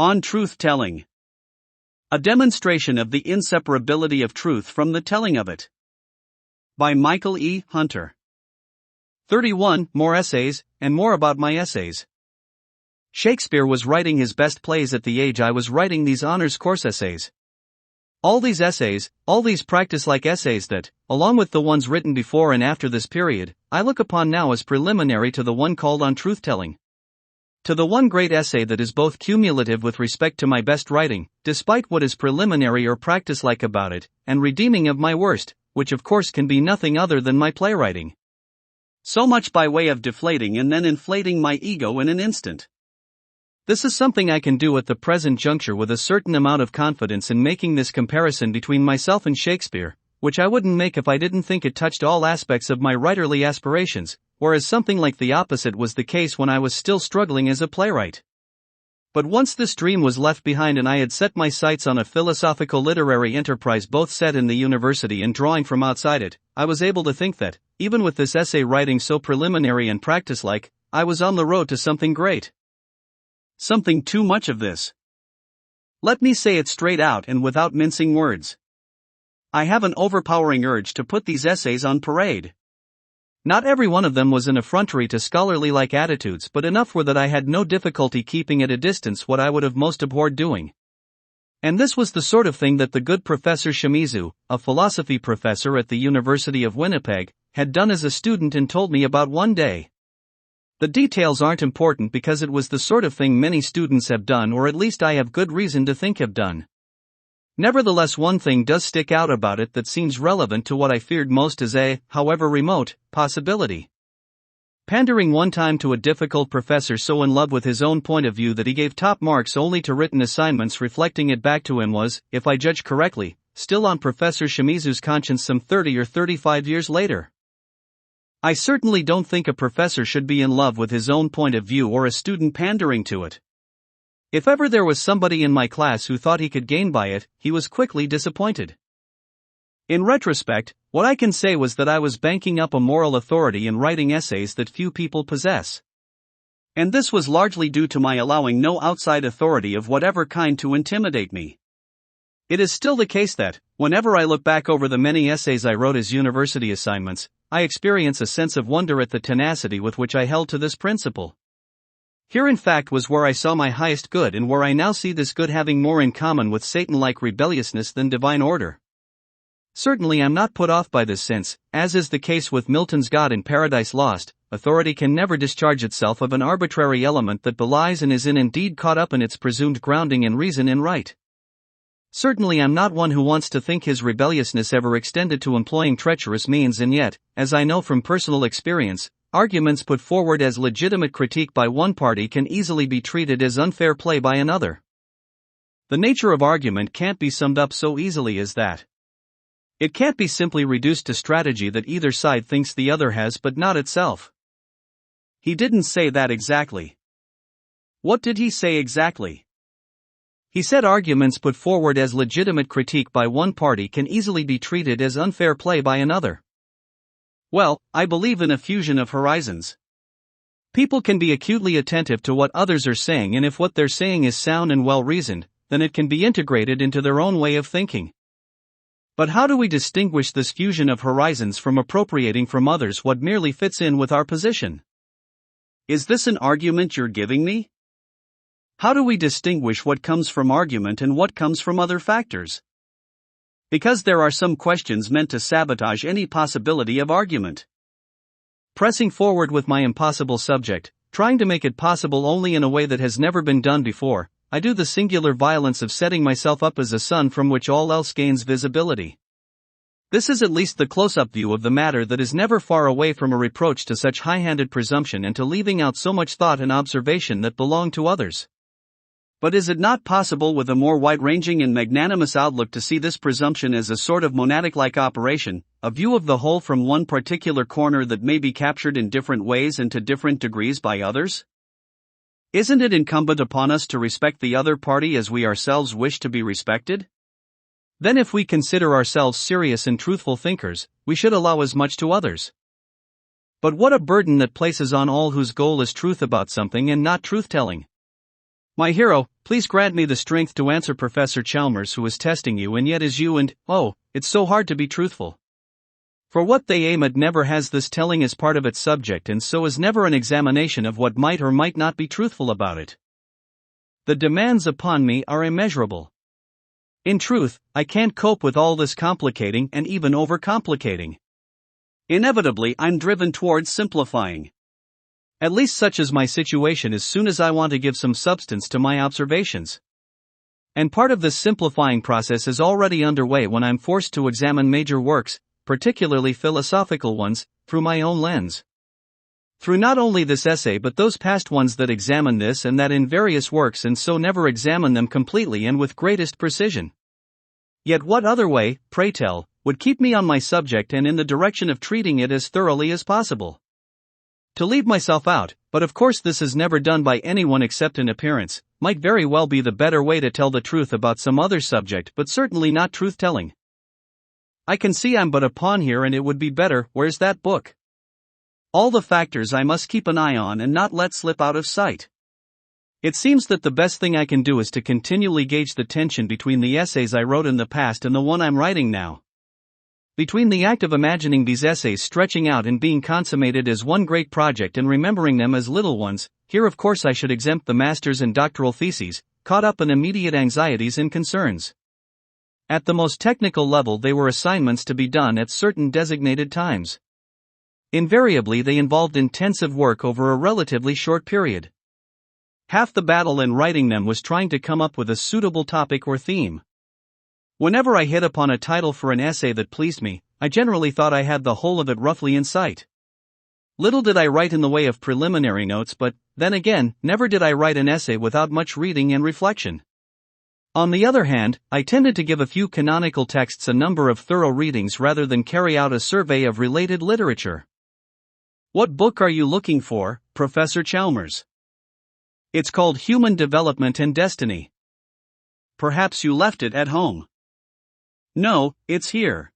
On Truth-Telling. A demonstration of the inseparability of truth from the telling of it. By Michael E. Hunter. 31. More essays, and more about my essays. Shakespeare was writing his best plays at the age I was writing these honors course essays. All these essays, all these practice-like essays that, along with the ones written before and after this period, I look upon now as preliminary to the one called On Truth-Telling. To the one great essay that is both cumulative with respect to my best writing, despite what is preliminary or practice-like about it, and redeeming of my worst, which of course can be nothing other than my playwriting. So much by way of deflating and then inflating my ego in an instant. This is something I can do at the present juncture with a certain amount of confidence in making this comparison between myself and Shakespeare, which I wouldn't make if I didn't think it touched all aspects of my writerly aspirations, whereas something like the opposite was the case when I was still struggling as a playwright. But once this dream was left behind and I had set my sights on a philosophical literary enterprise both set in the university and drawing from outside it, I was able to think that, even with this essay writing so preliminary and practice-like, I was on the road to something great. Something too much of this. Let me say it straight out and without mincing words. I have an overpowering urge to put these essays on parade. Not every one of them was an effrontery to scholarly-like attitudes, but enough were that I had no difficulty keeping at a distance what I would have most abhorred doing. And this was the sort of thing that the good Professor Shimizu, a philosophy professor at the University of Winnipeg, had done as a student and told me about one day. The details aren't important because it was the sort of thing many students have done, or at least I have good reason to think have done. Nevertheless, one thing does stick out about it that seems relevant to what I feared most as a, however remote, possibility. Pandering one time to a difficult professor so in love with his own point of view that he gave top marks only to written assignments reflecting it back to him was, if I judge correctly, still on Professor Shimizu's conscience some 30 or 35 years later. I certainly don't think a professor should be in love with his own point of view or a student pandering to it. If ever there was somebody in my class who thought he could gain by it, he was quickly disappointed. In retrospect, what I can say was that I was banking up a moral authority in writing essays that few people possess. And this was largely due to my allowing no outside authority of whatever kind to intimidate me. It is still the case that, whenever I look back over the many essays I wrote as university assignments, I experience a sense of wonder at the tenacity with which I held to this principle. Here in fact was where I saw my highest good and where I now see this good having more in common with Satan-like rebelliousness than divine order. Certainly I'm not put off by this since, as is the case with Milton's God in Paradise Lost, authority can never discharge itself of an arbitrary element that belies and is indeed caught up in its presumed grounding in reason and right. Certainly I'm not one who wants to think his rebelliousness ever extended to employing treacherous means, and yet, as I know from personal experience, arguments put forward as legitimate critique by one party can easily be treated as unfair play by another. The nature of argument can't be summed up so easily as that. It can't be simply reduced to strategy that either side thinks the other has but not itself. He didn't say that exactly. What did he say exactly? He said arguments put forward as legitimate critique by one party can easily be treated as unfair play by another. Well, I believe in a fusion of horizons. People can be acutely attentive to what others are saying, and if what they're saying is sound and well-reasoned, then it can be integrated into their own way of thinking. But how do we distinguish this fusion of horizons from appropriating from others what merely fits in with our position? Is this an argument you're giving me? How do we distinguish what comes from argument and what comes from other factors? Because there are some questions meant to sabotage any possibility of argument. Pressing forward with my impossible subject, trying to make it possible only in a way that has never been done before, I do the singular violence of setting myself up as a sun from which all else gains visibility. This is at least the close-up view of the matter that is never far away from a reproach to such high-handed presumption and to leaving out so much thought and observation that belong to others. But is it not possible with a more wide-ranging and magnanimous outlook to see this presumption as a sort of monadic-like operation, a view of the whole from one particular corner that may be captured in different ways and to different degrees by others? Isn't it incumbent upon us to respect the other party as we ourselves wish to be respected? Then if we consider ourselves serious and truthful thinkers, we should allow as much to others. But what a burden that places on all whose goal is truth about something and not truth-telling. My hero, please grant me the strength to answer Professor Chalmers, who is testing you and yet is you, and, oh, it's so hard to be truthful. For what they aim at never has this telling as part of its subject, and so is never an examination of what might or might not be truthful about it. The demands upon me are immeasurable. In truth, I can't cope with all this complicating and even overcomplicating. Inevitably, I'm driven towards simplifying. At least such is my situation as soon as I want to give some substance to my observations. And part of this simplifying process is already underway when I'm forced to examine major works, particularly philosophical ones, through my own lens. Through not only this essay but those past ones that examine this and that in various works, and so never examine them completely and with greatest precision. Yet what other way, pray tell, would keep me on my subject and in the direction of treating it as thoroughly as possible? To leave myself out, but of course this is never done by anyone except in appearance, might very well be the better way to tell the truth about some other subject, but certainly not truth-telling. I can see I'm but a pawn here, and it would be better, where's that book? All the factors I must keep an eye on and not let slip out of sight. It seems that the best thing I can do is to continually gauge the tension between the essays I wrote in the past and the one I'm writing now. Between the act of imagining these essays stretching out and being consummated as one great project and remembering them as little ones, here of course I should exempt the master's and doctoral theses, caught up in immediate anxieties and concerns. At the most technical level they were assignments to be done at certain designated times. Invariably they involved intensive work over a relatively short period. Half the battle in writing them was trying to come up with a suitable topic or theme. Whenever I hit upon a title for an essay that pleased me, I generally thought I had the whole of it roughly in sight. Little did I write in the way of preliminary notes, but, then again, never did I write an essay without much reading and reflection. On the other hand, I tended to give a few canonical texts a number of thorough readings rather than carry out a survey of related literature. What book are you looking for, Professor Chalmers? It's called Human Development and Destiny. Perhaps you left it at home. No, it's here.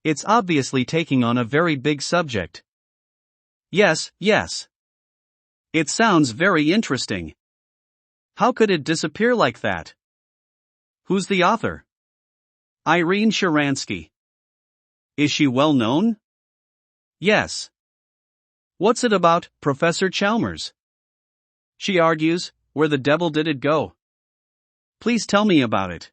It's obviously taking on a very big subject. Yes. It sounds very interesting. How could it disappear like that? Who's the author? Irene Sharansky. Is she well known? Yes. What's it about, Professor Chalmers? She argues, where the devil did it go? Please tell me about it.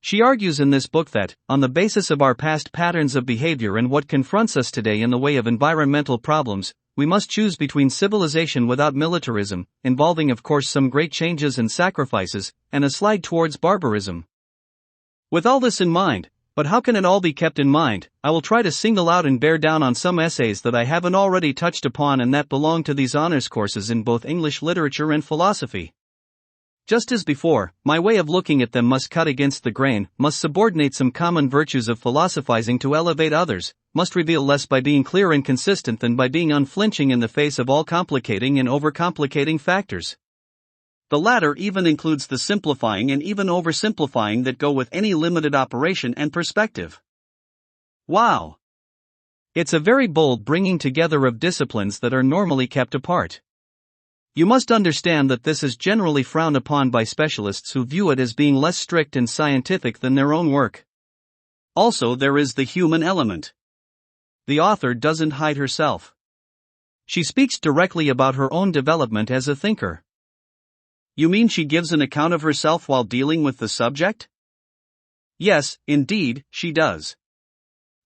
She argues in this book that, on the basis of our past patterns of behavior and what confronts us today in the way of environmental problems, we must choose between civilization without militarism, involving of course some great changes and sacrifices, and a slide towards barbarism. With all this in mind, but how can it all be kept in mind, I will try to single out and bear down on some essays that I haven't already touched upon and that belong to these honors courses in both English literature and philosophy. Just as before, my way of looking at them must cut against the grain, must subordinate some common virtues of philosophizing to elevate others, must reveal less by being clear and consistent than by being unflinching in the face of all complicating and overcomplicating factors. The latter even includes the simplifying and even oversimplifying that go with any limited operation and perspective. Wow! It's a very bold bringing together of disciplines that are normally kept apart. You must understand that this is generally frowned upon by specialists who view it as being less strict and scientific than their own work. Also, there is the human element. The author doesn't hide herself. She speaks directly about her own development as a thinker. You mean she gives an account of herself while dealing with the subject? Yes, indeed, she does.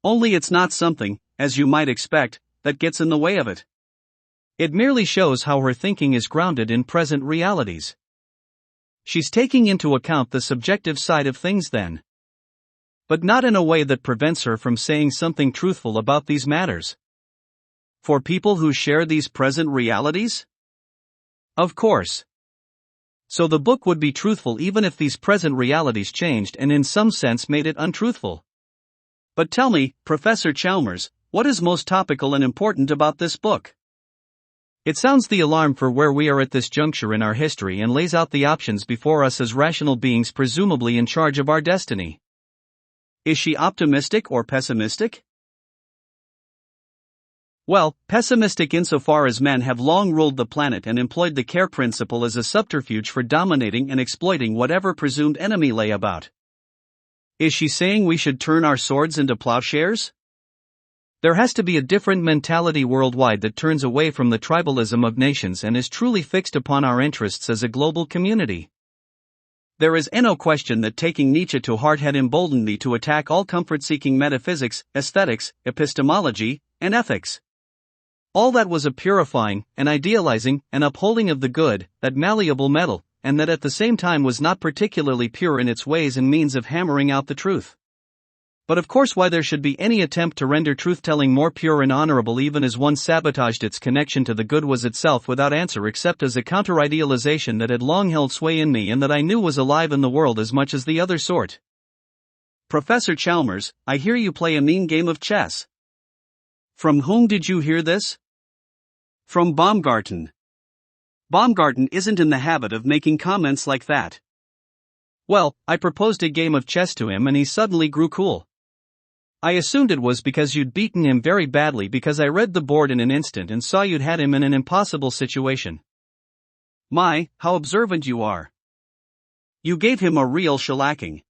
Only it's not something, as you might expect, that gets in the way of it. It merely shows how her thinking is grounded in present realities. She's taking into account the subjective side of things then. But not in a way that prevents her from saying something truthful about these matters. For people who share these present realities? Of course. So the book would be truthful even if these present realities changed and in some sense made it untruthful. But tell me, Professor Chalmers, what is most topical and important about this book? It sounds the alarm for where we are at this juncture in our history and lays out the options before us as rational beings presumably in charge of our destiny. Is she optimistic or pessimistic? Well, pessimistic insofar as men have long ruled the planet and employed the care principle as a subterfuge for dominating and exploiting whatever presumed enemy lay about. Is she saying we should turn our swords into plowshares? There has to be a different mentality worldwide that turns away from the tribalism of nations and is truly fixed upon our interests as a global community. There is no question that taking Nietzsche to heart had emboldened me to attack all comfort-seeking metaphysics, aesthetics, epistemology, and ethics. All that was a purifying, an idealizing, an upholding of the good, that malleable metal, and that at the same time was not particularly pure in its ways and means of hammering out the truth. But of course, why there should be any attempt to render truth-telling more pure and honorable even as one sabotaged its connection to the good was itself without answer except as a counter-idealization that had long held sway in me and that I knew was alive in the world as much as the other sort. Professor Chalmers, I hear you play a mean game of chess. From whom did you hear this? From Baumgarten. Baumgarten isn't in the habit of making comments like that. Well, I proposed a game of chess to him and he suddenly grew cool. I assumed it was because you'd beaten him very badly because I read the board in an instant and saw you'd had him in an impossible situation. My, how observant you are. You gave him a real shellacking.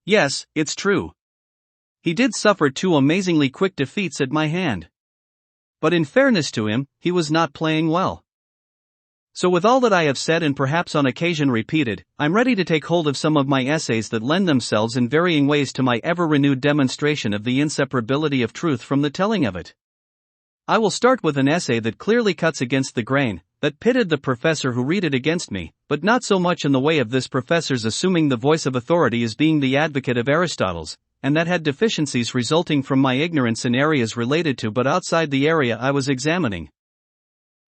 Yes, it's true. He did suffer 2 amazingly quick defeats at my hand. But in fairness to him, he was not playing well. So with all that I have said and perhaps on occasion repeated, I'm ready to take hold of some of my essays that lend themselves in varying ways to my ever-renewed demonstration of the inseparability of truth from the telling of it. I will start with an essay that clearly cuts against the grain, that pitted the professor who read it against me, but not so much in the way of this professor's assuming the voice of authority as being the advocate of Aristotle's, and that had deficiencies resulting from my ignorance in areas related to but outside the area I was examining.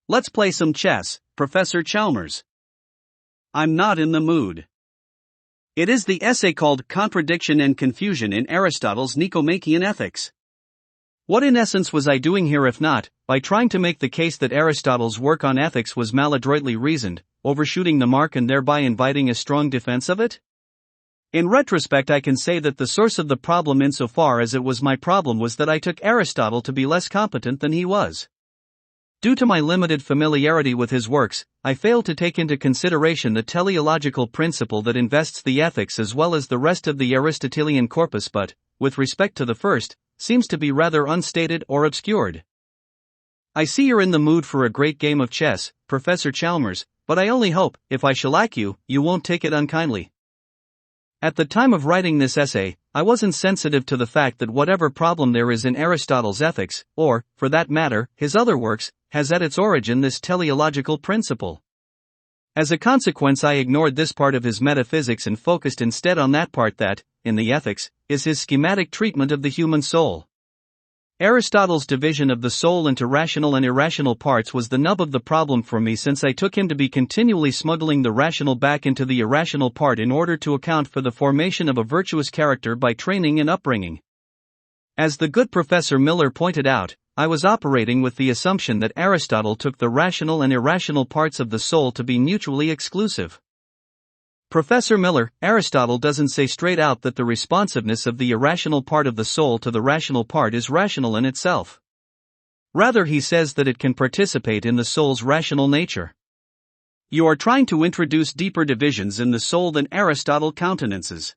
Let's play some chess, Professor Chalmers. I'm not in the mood. It is the essay called Contradiction and Confusion in Aristotle's Nicomachean Ethics. What in essence was I doing here if not, by trying to make the case that Aristotle's work on ethics was maladroitly reasoned, overshooting the mark and thereby inviting a strong defense of it? In retrospect, I can say that the source of the problem insofar as it was my problem was that I took Aristotle to be less competent than he was. Due to my limited familiarity with his works, I failed to take into consideration the teleological principle that invests the ethics as well as the rest of the Aristotelian corpus but, with respect to the first, seems to be rather unstated or obscured. I see you're in the mood for a great game of chess, Professor Chalmers, but I only hope, if I shellac you, you won't take it unkindly. At the time of writing this essay, I wasn't sensitive to the fact that whatever problem there is in Aristotle's ethics, or, for that matter, his other works, has at its origin this teleological principle. As a consequence, I ignored this part of his metaphysics and focused instead on that part that, in the ethics, is his schematic treatment of the human soul. Aristotle's division of the soul into rational and irrational parts was the nub of the problem for me since I took him to be continually smuggling the rational back into the irrational part in order to account for the formation of a virtuous character by training and upbringing. As the good Professor Miller pointed out, I was operating with the assumption that Aristotle took the rational and irrational parts of the soul to be mutually exclusive. Professor Miller, Aristotle doesn't say straight out that the responsiveness of the irrational part of the soul to the rational part is rational in itself. Rather, he says that it can participate in the soul's rational nature. You are trying to introduce deeper divisions in the soul than Aristotle countenances.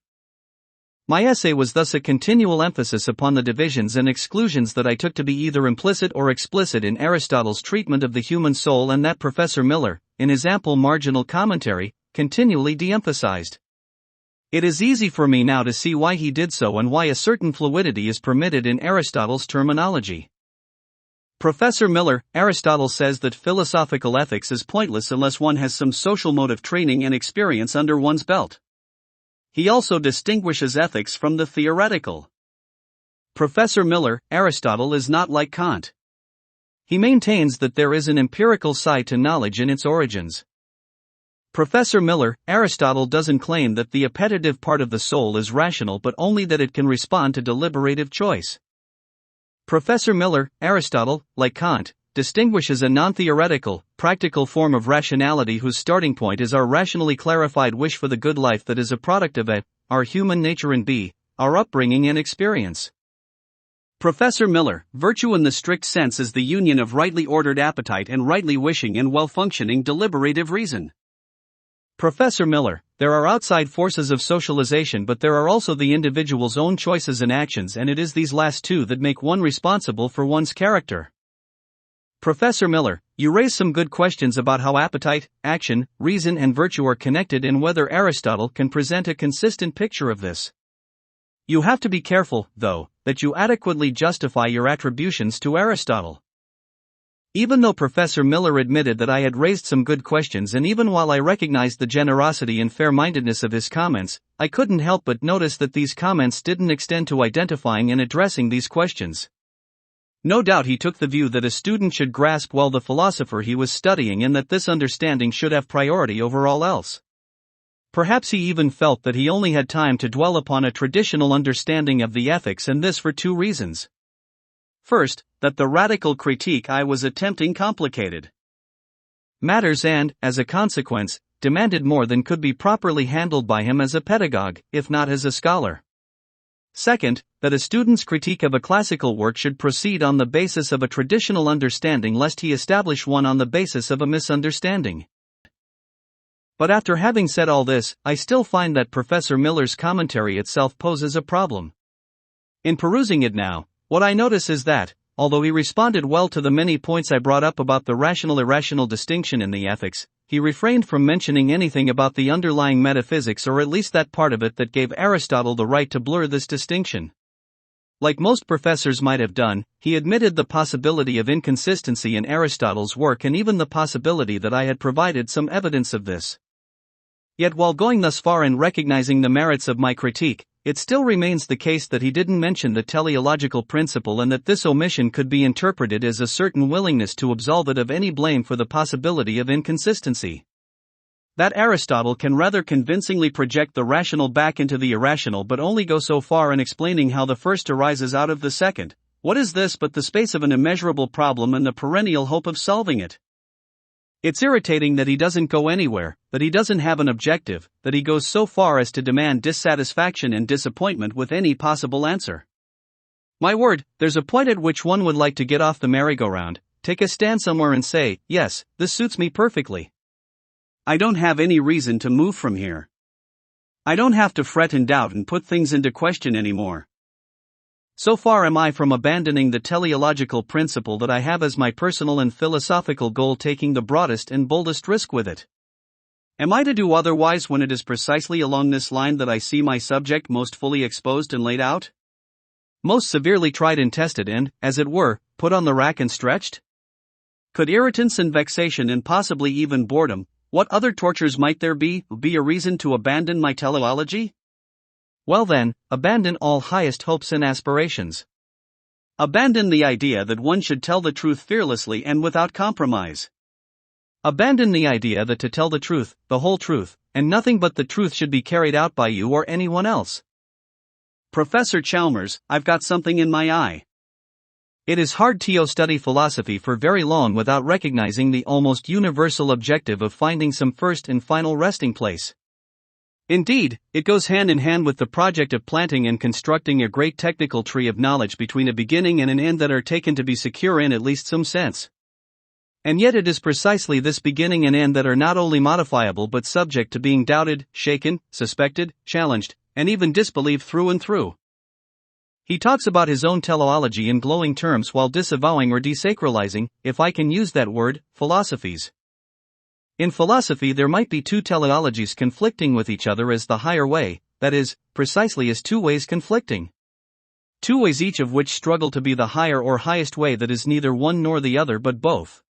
My essay was thus a continual emphasis upon the divisions and exclusions that I took to be either implicit or explicit in Aristotle's treatment of the human soul and that Professor Miller, in his ample marginal commentary, continually de-emphasized. It is easy for me now to see why he did so and why a certain fluidity is permitted in Aristotle's terminology. Professor Miller, Aristotle says that philosophical ethics is pointless unless one has some social mode of training and experience under one's belt. He also distinguishes ethics from the theoretical. Professor Miller, Aristotle is not like Kant. He maintains that there is an empirical side to knowledge in its origins. Professor Miller, Aristotle doesn't claim that the appetitive part of the soul is rational but only that it can respond to deliberative choice. Professor Miller, Aristotle, like Kant, distinguishes a non-theoretical, practical form of rationality whose starting point is our rationally clarified wish for the good life that is a product of a, our human nature and b, our upbringing and experience. Professor Miller, virtue in the strict sense is the union of rightly ordered appetite and rightly wishing and well-functioning deliberative reason. Professor Miller, there are outside forces of socialization, but there are also the individual's own choices and actions, and it is these last two that make one responsible for one's character. Professor Miller, you raise some good questions about how appetite, action, reason and virtue are connected and whether Aristotle can present a consistent picture of this. You have to be careful, though, that you adequately justify your attributions to Aristotle. Even though Professor Miller admitted that I had raised some good questions, and even while I recognized the generosity and fair-mindedness of his comments, I couldn't help but notice that these comments didn't extend to identifying and addressing these questions. No doubt he took the view that a student should grasp well the philosopher he was studying and that this understanding should have priority over all else. Perhaps he even felt that he only had time to dwell upon a traditional understanding of the ethics, and this for two reasons. First, that the radical critique I was attempting complicated matters and, as a consequence, demanded more than could be properly handled by him as a pedagogue, if not as a scholar. Second, that a student's critique of a classical work should proceed on the basis of a traditional understanding lest he establish one on the basis of a misunderstanding. But after having said all this, I still find that Professor Miller's commentary itself poses a problem. In perusing it now, what I notice is that, although he responded well to the many points I brought up about the rational-irrational distinction in the ethics, he refrained from mentioning anything about the underlying metaphysics, or at least that part of it that gave Aristotle the right to blur this distinction. Like most professors might have done, he admitted the possibility of inconsistency in Aristotle's work and even the possibility that I had provided some evidence of this. Yet while going thus far and recognizing the merits of my critique, it still remains the case that he didn't mention the teleological principle, and that this omission could be interpreted as a certain willingness to absolve it of any blame for the possibility of inconsistency. That Aristotle can rather convincingly project the rational back into the irrational, but only go so far in explaining how the first arises out of the second. What is this but the space of an immeasurable problem and the perennial hope of solving it? It's irritating that he doesn't go anywhere, that he doesn't have an objective, that he goes so far as to demand dissatisfaction and disappointment with any possible answer. My word, there's a point at which one would like to get off the merry-go-round, take a stand somewhere and say, yes, this suits me perfectly. I don't have any reason to move from here. I don't have to fret and doubt and put things into question anymore. So far am I from abandoning the teleological principle that I have as my personal and philosophical goal, taking the broadest and boldest risk with it. Am I to do otherwise when it is precisely along this line that I see my subject most fully exposed and laid out? Most severely tried and tested and, as it were, put on the rack and stretched? Could irritants and vexation and possibly even boredom, what other tortures might there be a reason to abandon my teleology? Well then, abandon all highest hopes and aspirations. Abandon the idea that one should tell the truth fearlessly and without compromise. Abandon the idea that to tell the truth, the whole truth, and nothing but the truth should be carried out by you or anyone else. Professor Chalmers, I've got something in my eye. It is hard to study philosophy for very long without recognizing the almost universal objective of finding some first and final resting place. Indeed, it goes hand in hand with the project of planting and constructing a great technical tree of knowledge between a beginning and an end that are taken to be secure in at least some sense. And yet it is precisely this beginning and end that are not only modifiable but subject to being doubted, shaken, suspected, challenged, and even disbelieved through and through. He talks about his own teleology in glowing terms while disavowing or desacralizing, if I can use that word, philosophies. In philosophy there might be two teleologies conflicting with each other as the higher way, that is, precisely as two ways conflicting. Two ways each of which struggle to be the higher or highest way that is neither one nor the other but both.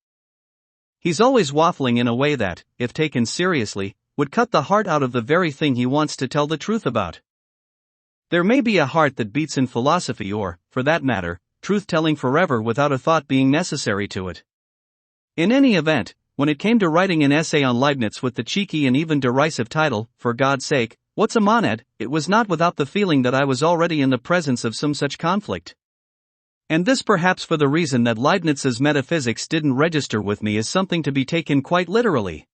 He's always waffling in a way that, if taken seriously, would cut the heart out of the very thing he wants to tell the truth about. There may be a heart that beats in philosophy or, for that matter, truth-telling forever without a thought being necessary to it. In any event, when it came to writing an essay on Leibniz with the cheeky and even derisive title, For God's Sake, What's a Monad?, it was not without the feeling that I was already in the presence of some such conflict. And this perhaps for the reason that Leibniz's metaphysics didn't register with me as something to be taken quite literally.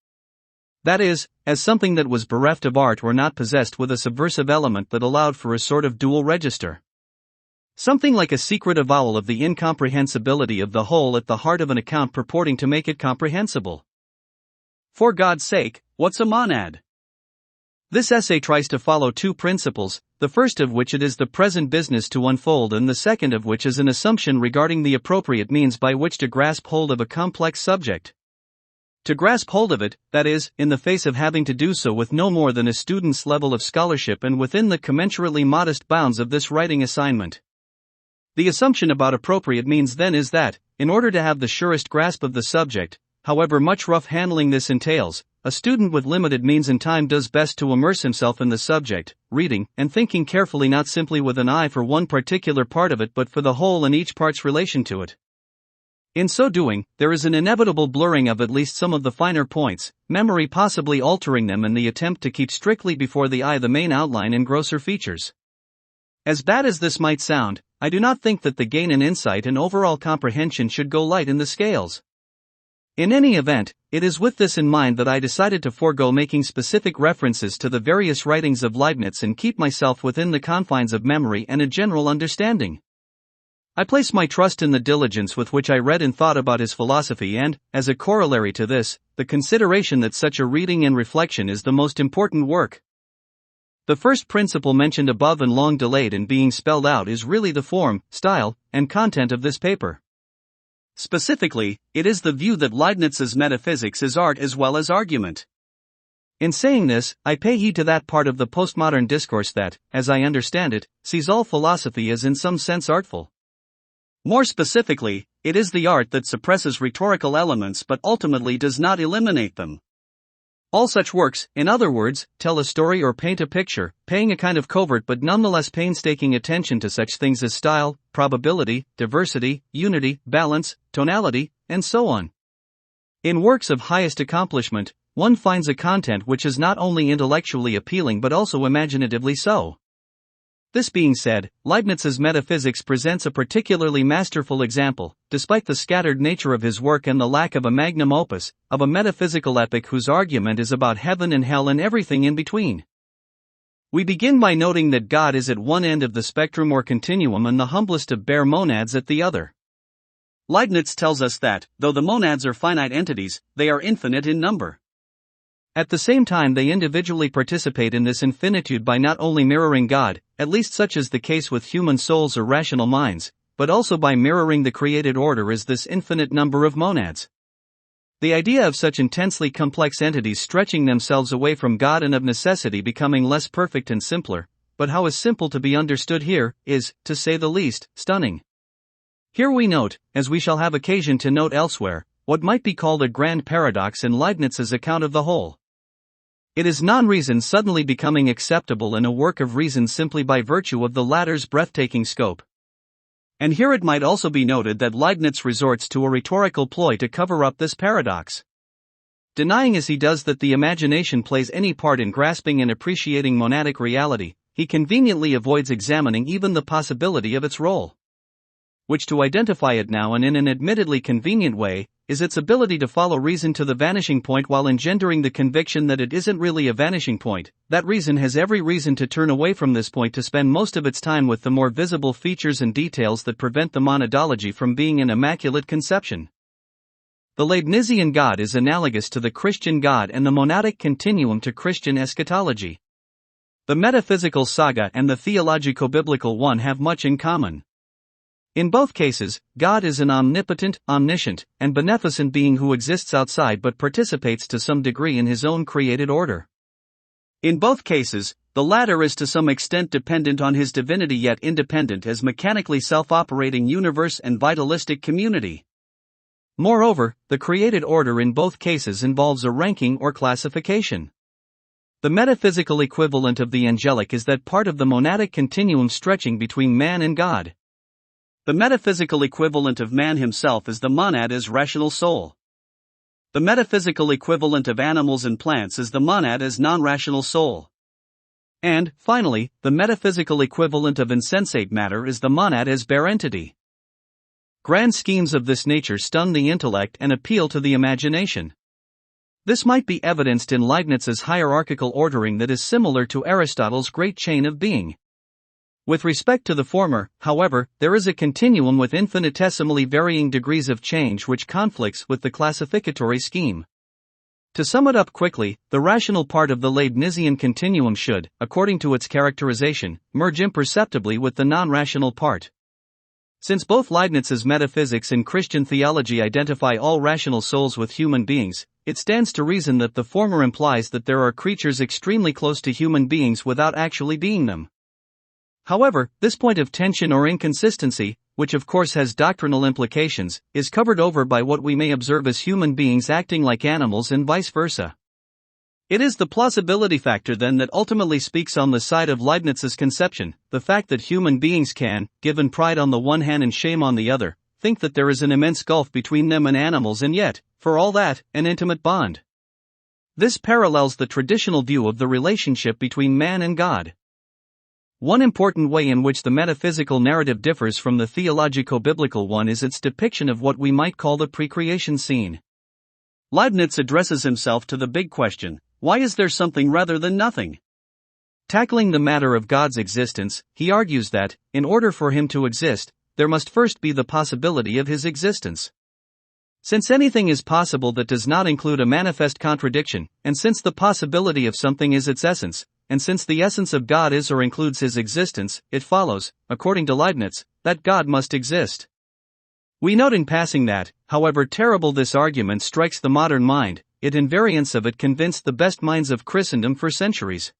That is, as something that was bereft of art or not possessed with a subversive element that allowed for a sort of dual register. Something like a secret avowal of the incomprehensibility of the whole at the heart of an account purporting to make it comprehensible. For God's sake, what's a monad? This essay tries to follow two principles, the first of which it is the present business to unfold, and the second of which is an assumption regarding the appropriate means by which to grasp hold of a complex subject. To grasp hold of it, that is, in the face of having to do so with no more than a student's level of scholarship and within the commensurately modest bounds of this writing assignment. The assumption about appropriate means then is that, in order to have the surest grasp of the subject, however much rough handling this entails, a student with limited means and time does best to immerse himself in the subject, reading and thinking carefully, not simply with an eye for one particular part of it but for the whole and each part's relation to it. In so doing, there is an inevitable blurring of at least some of the finer points, memory possibly altering them in the attempt to keep strictly before the eye the main outline and grosser features. As bad as this might sound, I do not think that the gain in insight and overall comprehension should go light in the scales. In any event, it is with this in mind that I decided to forego making specific references to the various writings of Leibniz and keep myself within the confines of memory and a general understanding. I place my trust in the diligence with which I read and thought about his philosophy and, as a corollary to this, the consideration that such a reading and reflection is the most important work. The first principle mentioned above and long delayed in being spelled out is really the form, style, and content of this paper. Specifically, it is the view that Leibniz's metaphysics is art as well as argument. In saying this, I pay heed to that part of the postmodern discourse that, as I understand it, sees all philosophy as in some sense artful. More specifically, it is the art that suppresses rhetorical elements but ultimately does not eliminate them. All such works, in other words, tell a story or paint a picture, paying a kind of covert but nonetheless painstaking attention to such things as style, probability, diversity, unity, balance, tonality, and so on. In works of highest accomplishment, one finds a content which is not only intellectually appealing but also imaginatively so. This being said, Leibniz's metaphysics presents a particularly masterful example, despite the scattered nature of his work and the lack of a magnum opus, of a metaphysical epic whose argument is about heaven and hell and everything in between. We begin by noting that God is at one end of the spectrum or continuum and the humblest of bare monads at the other. Leibniz tells us that, though the monads are finite entities, they are infinite in number. At the same time, they individually participate in this infinitude by not only mirroring God, at least such is the case with human souls or rational minds, but also by mirroring the created order as this infinite number of monads. The idea of such intensely complex entities stretching themselves away from God and of necessity becoming less perfect and simpler, but how is simple to be understood here, is, to say the least, stunning. Here we note, as we shall have occasion to note elsewhere, what might be called a grand paradox in Leibniz's account of the whole. It is non-reason suddenly becoming acceptable in a work of reason simply by virtue of the latter's breathtaking scope. And here it might also be noted that Leibniz resorts to a rhetorical ploy to cover up this paradox. Denying as he does that the imagination plays any part in grasping and appreciating monadic reality, he conveniently avoids examining even the possibility of its role. Which, to identify it now and in an admittedly convenient way, is its ability to follow reason to the vanishing point while engendering the conviction that it isn't really a vanishing point, that reason has every reason to turn away from this point to spend most of its time with the more visible features and details that prevent the monadology from being an immaculate conception. The Leibnizian God is analogous to the Christian God and the monadic continuum to Christian eschatology. The metaphysical saga and the theologico-biblical one have much in common. In both cases, God is an omnipotent, omniscient, and beneficent being who exists outside but participates to some degree in his own created order. In both cases, the latter is to some extent dependent on his divinity yet independent as mechanically self-operating universe and vitalistic community. Moreover, the created order in both cases involves a ranking or classification. The metaphysical equivalent of the angelic is that part of the monadic continuum stretching between man and God. The metaphysical equivalent of man himself is the monad as rational soul. The metaphysical equivalent of animals and plants is the monad as non-rational soul. And, finally, the metaphysical equivalent of insensate matter is the monad as bare entity. Grand schemes of this nature stun the intellect and appeal to the imagination. This might be evidenced in Leibniz's hierarchical ordering that is similar to Aristotle's great chain of being. With respect to the former, however, there is a continuum with infinitesimally varying degrees of change which conflicts with the classificatory scheme. To sum it up quickly, the rational part of the Leibnizian continuum should, according to its characterization, merge imperceptibly with the non-rational part. Since both Leibniz's metaphysics and Christian theology identify all rational souls with human beings, it stands to reason that the former implies that there are creatures extremely close to human beings without actually being them. However, this point of tension or inconsistency, which of course has doctrinal implications, is covered over by what we may observe as human beings acting like animals and vice versa. It is the plausibility factor then that ultimately speaks on the side of Leibniz's conception, the fact that human beings can, given pride on the one hand and shame on the other, think that there is an immense gulf between them and animals and yet, for all that, an intimate bond. This parallels the traditional view of the relationship between man and God. One important way in which the metaphysical narrative differs from the theologico-biblical one is its depiction of what we might call the pre-creation scene. Leibniz addresses himself to the big question, why is there something rather than nothing? Tackling the matter of God's existence, he argues that, in order for him to exist, there must first be the possibility of his existence. Since anything is possible that does not include a manifest contradiction, and since the possibility of something is its essence, and since the essence of God is or includes his existence, it follows, according to Leibniz, that God must exist. We note in passing that, however terrible this argument strikes the modern mind, it in variance of it convinced the best minds of Christendom for centuries.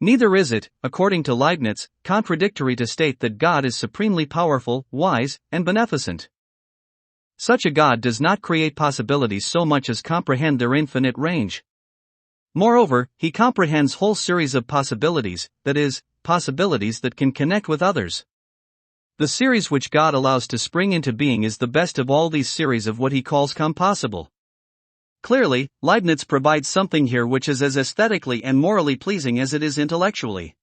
Neither is it, according to Leibniz, contradictory to state that God is supremely powerful, wise, and beneficent. Such a God does not create possibilities so much as comprehend their infinite range. Moreover, he comprehends whole series of possibilities, that is, possibilities that can connect with others. The series which God allows to spring into being is the best of all these series of what he calls compossible. Clearly, Leibniz provides something here which is as aesthetically and morally pleasing as it is intellectually.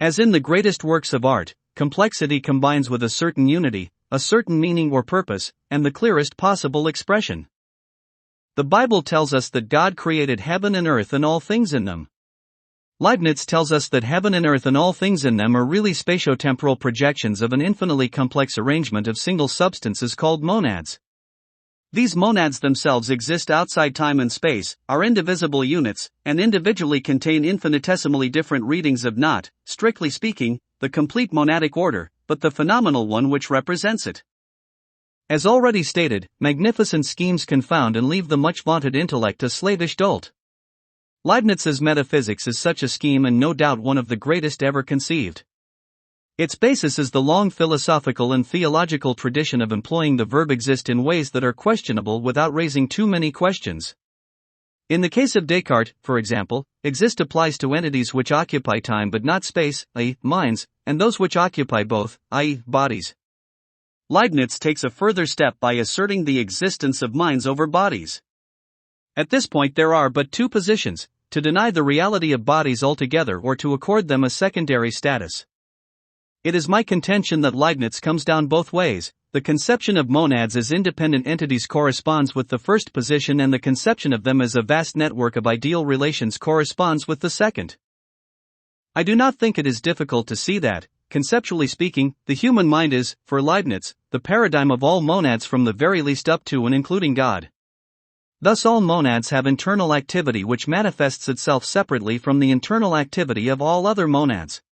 As in the greatest works of art, complexity combines with a certain unity, a certain meaning or purpose, and the clearest possible expression. The Bible tells us that God created heaven and earth and all things in them. Leibniz tells us that heaven and earth and all things in them are really spatiotemporal projections of an infinitely complex arrangement of single substances called monads. These monads themselves exist outside time and space, are indivisible units, and individually contain infinitesimally different readings of not, strictly speaking, the complete monadic order, but the phenomenal one which represents it. As already stated, magnificent schemes confound and leave the much vaunted intellect a slavish dolt. Leibniz's metaphysics is such a scheme and no doubt one of the greatest ever conceived. Its basis is the long philosophical and theological tradition of employing the verb exist in ways that are questionable without raising too many questions. In the case of Descartes, for example, exist applies to entities which occupy time but not space, i.e., minds, and those which occupy both, i.e., bodies. Leibniz takes a further step by asserting the existence of minds over bodies. At this point there are but two positions, to deny the reality of bodies altogether or to accord them a secondary status. It is my contention that Leibniz comes down both ways. The conception of monads as independent entities corresponds with the first position and the conception of them as a vast network of ideal relations corresponds with the second. I do not think it is difficult to see that, conceptually speaking, the human mind is, for Leibniz, the paradigm of all monads from the very least up to and including God. Thus all monads have internal activity which manifests itself separately from the internal activity of all other monads.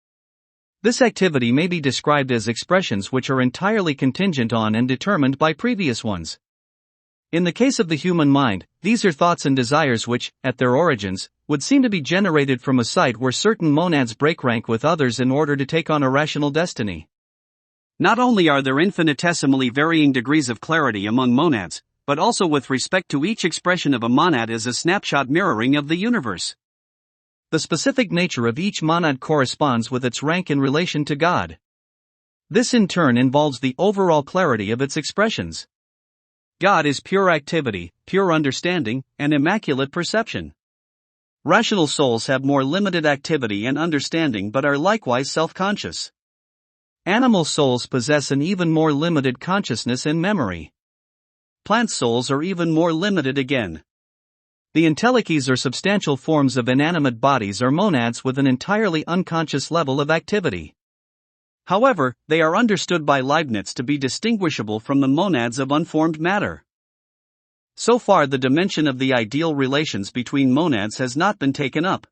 This activity may be described as expressions which are entirely contingent on and determined by previous ones. In the case of the human mind, these are thoughts and desires which, at their origins, would seem to be generated from a site where certain monads break rank with others in order to take on a rational destiny. Not only are there infinitesimally varying degrees of clarity among monads, but also with respect to each expression of a monad is a snapshot mirroring of the universe. The specific nature of each monad corresponds with its rank in relation to God. This in turn involves the overall clarity of its expressions. God is pure activity, pure understanding, and immaculate perception. Rational souls have more limited activity and understanding but are likewise self-conscious. Animal souls possess an even more limited consciousness and memory. Plant souls are even more limited again. The entelechies or substantial forms of inanimate bodies are monads with an entirely unconscious level of activity. However, they are understood by Leibniz to be distinguishable from the monads of unformed matter. So far, the dimension of the ideal relations between monads has not been taken up.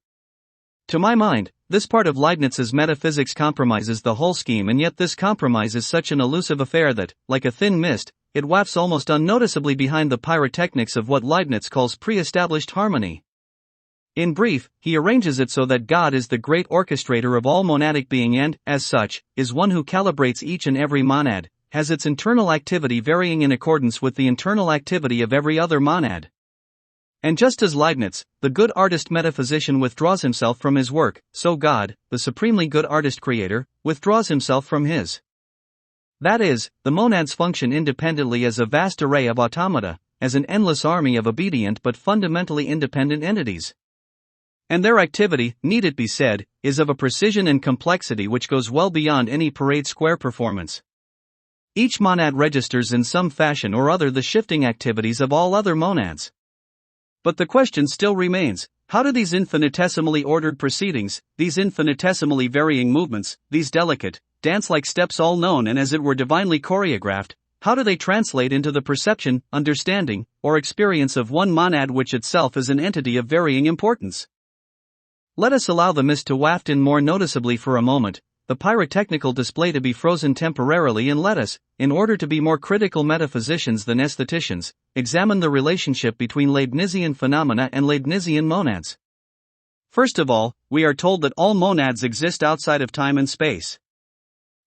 To my mind, this part of Leibniz's metaphysics compromises the whole scheme, and yet this compromise is such an elusive affair that, like a thin mist, it wafts almost unnoticeably behind the pyrotechnics of what Leibniz calls pre-established harmony. In brief, he arranges it so that God is the great orchestrator of all monadic being and, as such, is one who calibrates each and every monad, has its internal activity varying in accordance with the internal activity of every other monad. And just as Leibniz, the good artist metaphysician, withdraws himself from his work, so God, the supremely good artist creator, withdraws himself from his. That is, the monads function independently as a vast array of automata, as an endless army of obedient but fundamentally independent entities. And their activity, need it be said, is of a precision and complexity which goes well beyond any parade square performance. Each monad registers in some fashion or other the shifting activities of all other monads. But the question still remains, how do these infinitesimally ordered proceedings, these infinitesimally varying movements, these delicate, dance-like steps all known and as it were divinely choreographed, how do they translate into the perception, understanding, or experience of one monad which itself is an entity of varying importance? Let us allow the mist to waft in more noticeably for a moment, the pyrotechnical display to be frozen temporarily, and let us, in order to be more critical metaphysicians than aestheticians, examine the relationship between Leibnizian phenomena and Leibnizian monads. First of all, we are told that all monads exist outside of time and space.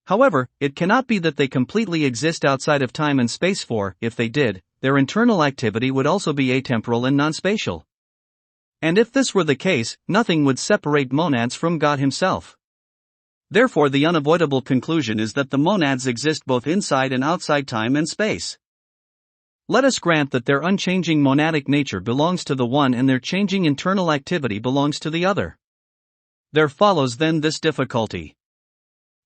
However, it cannot be that they completely exist outside of time and space, for, if they did, their internal activity would also be atemporal and non-spatial. And if this were the case, nothing would separate monads from God himself. Therefore, the unavoidable conclusion is that the monads exist both inside and outside time and space. Let us grant that their unchanging monadic nature belongs to the one and their changing internal activity belongs to the other. There follows then this difficulty.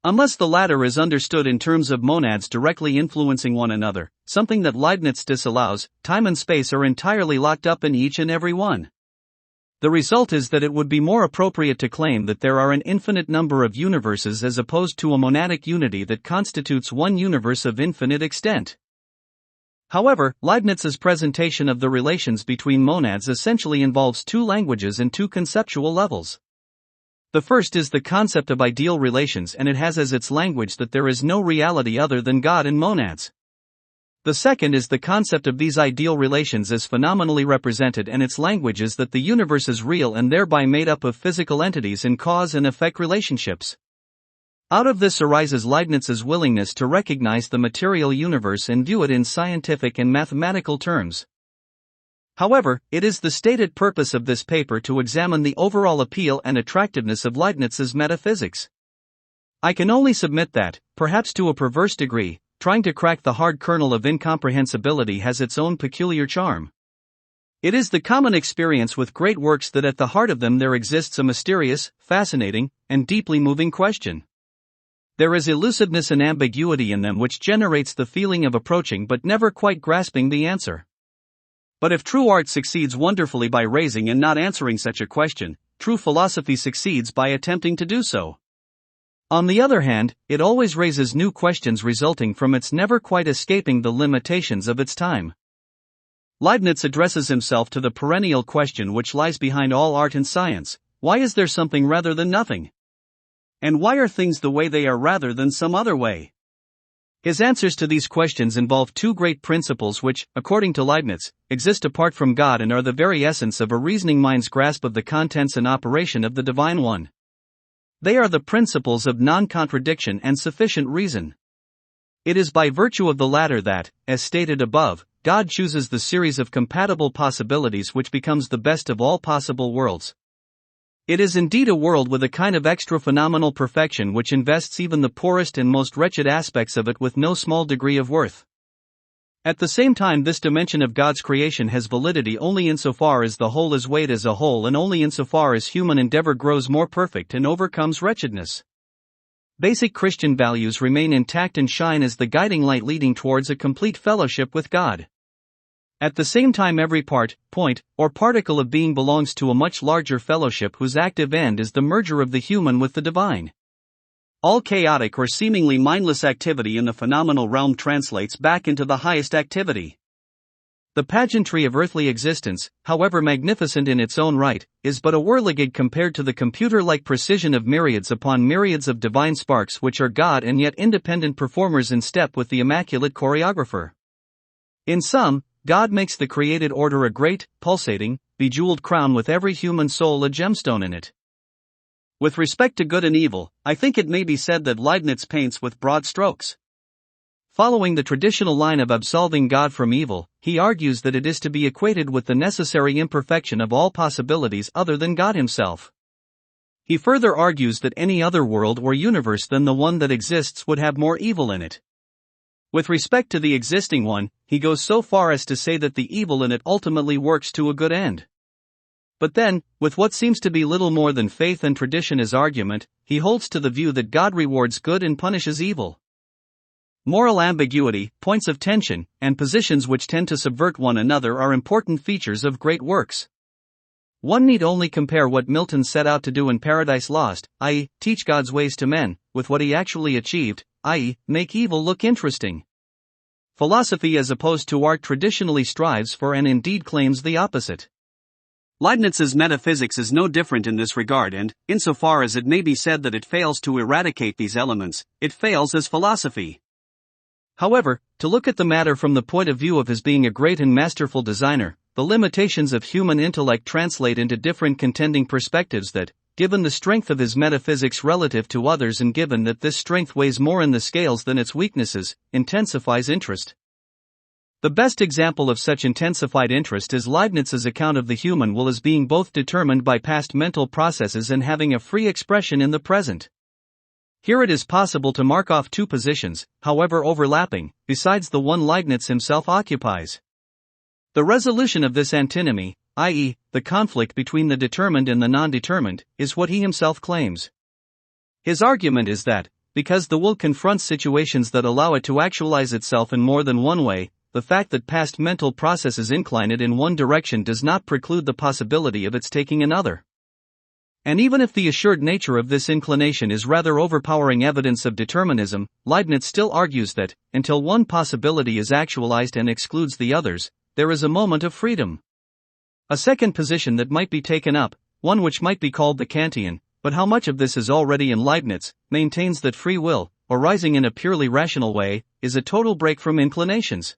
Unless the latter is understood in terms of monads directly influencing one another, something that Leibniz disallows, time and space are entirely locked up in each and every one. The result is that it would be more appropriate to claim that there are an infinite number of universes as opposed to a monadic unity that constitutes one universe of infinite extent. However, Leibniz's presentation of the relations between monads essentially involves two languages and two conceptual levels. The first is the concept of ideal relations, and it has as its language that there is no reality other than God in monads. The second is the concept of these ideal relations as phenomenally represented, and its language is that the universe is real and thereby made up of physical entities in cause and effect relationships. Out of this arises Leibniz's willingness to recognize the material universe and view it in scientific and mathematical terms. However, it is the stated purpose of this paper to examine the overall appeal and attractiveness of Leibniz's metaphysics. I can only submit that, perhaps to a perverse degree, trying to crack the hard kernel of incomprehensibility has its own peculiar charm. It is the common experience with great works that at the heart of them there exists a mysterious, fascinating, and deeply moving question. There is elusiveness and ambiguity in them which generates the feeling of approaching but never quite grasping the answer. But if true art succeeds wonderfully by raising and not answering such a question, true philosophy succeeds by attempting to do so. On the other hand, it always raises new questions resulting from its never quite escaping the limitations of its time. Leibniz addresses himself to the perennial question which lies behind all art and science: why is there something rather than nothing? And why are things the way they are rather than some other way? His answers to these questions involve two great principles which, according to Leibniz, exist apart from God and are the very essence of a reasoning mind's grasp of the contents and operation of the Divine One. They are the principles of non-contradiction and sufficient reason. It is by virtue of the latter that, as stated above, God chooses the series of compatible possibilities which becomes the best of all possible worlds. It is indeed a world with a kind of extra-phenomenal perfection which invests even the poorest and most wretched aspects of it with no small degree of worth. At the same time, this dimension of God's creation has validity only insofar as the whole is weighed as a whole, and only insofar as human endeavor grows more perfect and overcomes wretchedness. Basic Christian values remain intact and shine as the guiding light leading towards a complete fellowship with God. At the same time, every part, point, or particle of being belongs to a much larger fellowship whose active end is the merger of the human with the divine. All chaotic or seemingly mindless activity in the phenomenal realm translates back into the highest activity. The pageantry of earthly existence, however magnificent in its own right, is but a whirligig compared to the computer-like precision of myriads upon myriads of divine sparks which are God and yet independent performers in step with the immaculate choreographer. In sum, God makes the created order a great, pulsating, bejeweled crown with every human soul a gemstone in it. With respect to good and evil, I think it may be said that Leibniz paints with broad strokes. Following the traditional line of absolving God from evil, he argues that it is to be equated with the necessary imperfection of all possibilities other than God himself. He further argues that any other world or universe than the one that exists would have more evil in it. With respect to the existing one, he goes so far as to say that the evil in it ultimately works to a good end. But then, with what seems to be little more than faith and tradition as argument, he holds to the view that God rewards good and punishes evil. Moral ambiguity, points of tension, and positions which tend to subvert one another are important features of great works. One need only compare what Milton set out to do in Paradise Lost, i.e., teach God's ways to men, with what he actually achieved, i.e., make evil look interesting. Philosophy as opposed to art traditionally strives for and indeed claims the opposite. Leibniz's metaphysics is no different in this regard and, insofar as it may be said that it fails to eradicate these elements, it fails as philosophy. However, to look at the matter from the point of view of his being a great and masterful designer, the limitations of human intellect translate into different contending perspectives that, given the strength of his metaphysics relative to others and given that this strength weighs more in the scales than its weaknesses, intensifies interest. The best example of such intensified interest is Leibniz's account of the human will as being both determined by past mental processes and having a free expression in the present. Here it is possible to mark off two positions, however overlapping, besides the one Leibniz himself occupies. The resolution of this antinomy, i.e., the conflict between the determined and the non-determined, is what he himself claims. His argument is that, because the will confronts situations that allow it to actualize itself in more than one way, the fact that past mental processes incline it in one direction does not preclude the possibility of its taking another. And even if the assured nature of this inclination is rather overpowering evidence of determinism, Leibniz still argues that, until one possibility is actualized and excludes the others, there is a moment of freedom. A second position that might be taken up, one which might be called the Kantian, but how much of this is already in Leibniz, maintains that free will, arising in a purely rational way, is a total break from inclinations.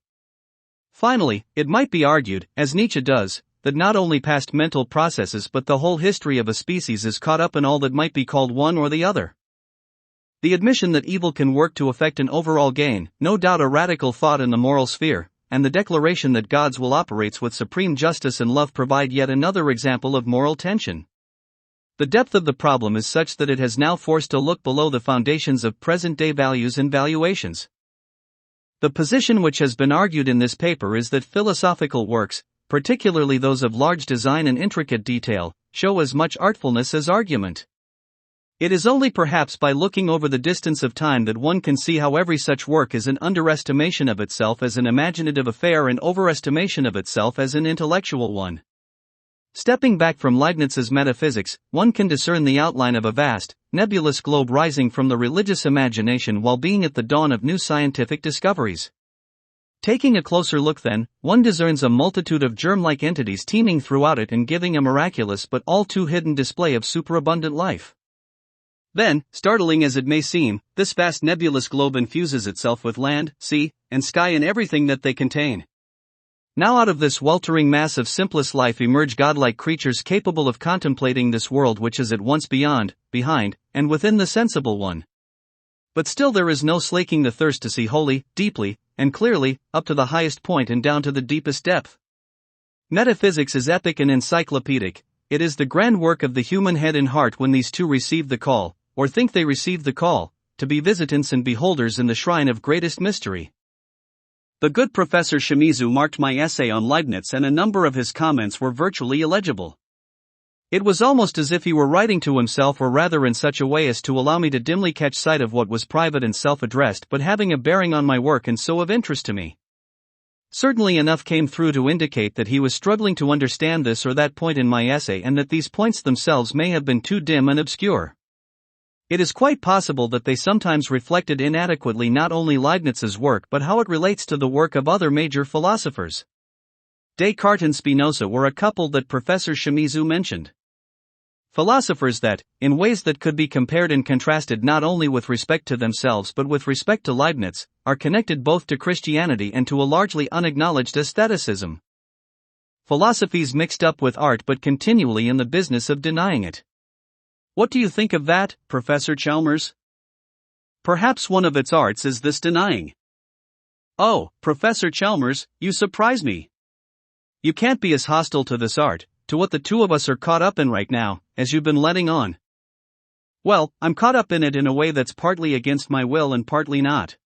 Finally, it might be argued, as Nietzsche does, that not only past mental processes but the whole history of a species is caught up in all that might be called one or the other. The admission that evil can work to effect an overall gain, no doubt a radical thought in the moral sphere, and the declaration that God's will operates with supreme justice and love provide yet another example of moral tension. The depth of the problem is such that it has now forced a look below the foundations of present-day values and valuations. The position which has been argued in this paper is that philosophical works, particularly those of large design and intricate detail, show as much artfulness as argument. It is only perhaps by looking over the distance of time that one can see how every such work is an underestimation of itself as an imaginative affair and overestimation of itself as an intellectual one. Stepping back from Leibniz's metaphysics, one can discern the outline of a vast, nebulous globe rising from the religious imagination while being at the dawn of new scientific discoveries. Taking a closer look then, one discerns a multitude of germ-like entities teeming throughout it and giving a miraculous but all too hidden display of superabundant life. Then, startling as it may seem, this vast nebulous globe infuses itself with land, sea, and sky and everything that they contain. Now out of this weltering mass of simplest life emerge godlike creatures capable of contemplating this world which is at once beyond, behind, and within the sensible one. But still there is no slaking the thirst to see wholly, deeply, and clearly, up to the highest point and down to the deepest depth. Metaphysics is epic and encyclopedic. It is the grand work of the human head and heart when these two receive the call, or think they receive the call, to be visitants and beholders in the shrine of greatest mystery. The good Professor Shimizu marked my essay on Leibniz and a number of his comments were virtually illegible. It was almost as if he were writing to himself, or rather in such a way as to allow me to dimly catch sight of what was private and self-addressed but having a bearing on my work and so of interest to me. Certainly enough came through to indicate that he was struggling to understand this or that point in my essay and that these points themselves may have been too dim and obscure. It is quite possible that they sometimes reflected inadequately not only Leibniz's work but how it relates to the work of other major philosophers. Descartes and Spinoza were a couple that Professor Shimizu mentioned. Philosophers that, in ways that could be compared and contrasted not only with respect to themselves but with respect to Leibniz, are connected both to Christianity and to a largely unacknowledged aestheticism. Philosophy's mixed up with art but continually in the business of denying it. What do you think of that, Professor Chalmers? Perhaps one of its arts is this denying. Oh, Professor Chalmers, you surprise me. You can't be as hostile to this art, to what the two of us are caught up in right now, as you've been letting on. Well, I'm caught up in it in a way that's partly against my will and partly not.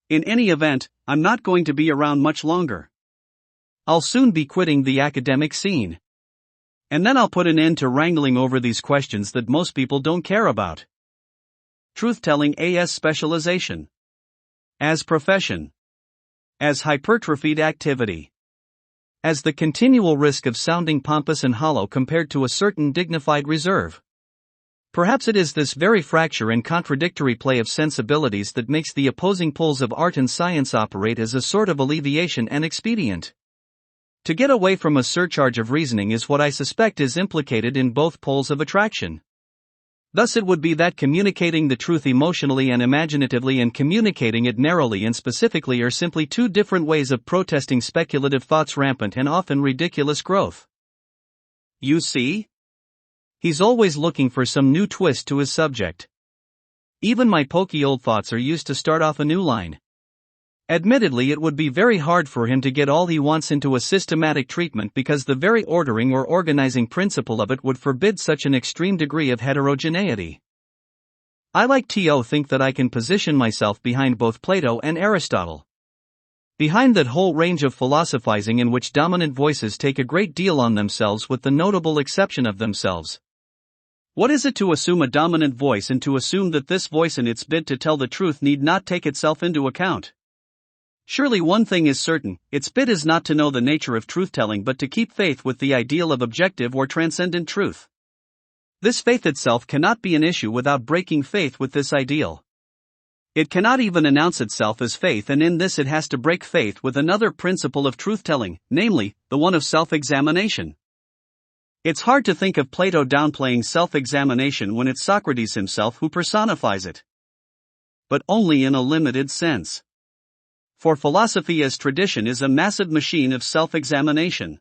In any event, I'm not going to be around much longer. I'll soon be quitting the academic scene. And then I'll put an end to wrangling over these questions that most people don't care about. Truth-telling as specialization. As profession. As hypertrophied activity. As the continual risk of sounding pompous and hollow compared to a certain dignified reserve. Perhaps it is this very fracture and contradictory play of sensibilities that makes the opposing poles of art and science operate as a sort of alleviation and expedient. To get away from a surcharge of reasoning is what I suspect is implicated in both poles of attraction. Thus it would be that communicating the truth emotionally and imaginatively and communicating it narrowly and specifically are simply two different ways of protesting speculative thought's rampant and often ridiculous growth. You see? He's always looking for some new twist to his subject. Even my pokey old thoughts are used to start off a new line. Admittedly, it would be very hard for him to get all he wants into a systematic treatment because the very ordering or organizing principle of it would forbid such an extreme degree of heterogeneity. I like to think that I can position myself behind both Plato and Aristotle. Behind that whole range of philosophizing in which dominant voices take a great deal on themselves with the notable exception of themselves. What is it to assume a dominant voice and to assume that this voice in its bid to tell the truth need not take itself into account? Surely one thing is certain, its bid is not to know the nature of truth-telling but to keep faith with the ideal of objective or transcendent truth. This faith itself cannot be an issue without breaking faith with this ideal. It cannot even announce itself as faith, and in this it has to break faith with another principle of truth-telling, namely, the one of self-examination. It's hard to think of Plato downplaying self-examination when it's Socrates himself who personifies it. But only in a limited sense. For philosophy as tradition is a massive machine of self-examination.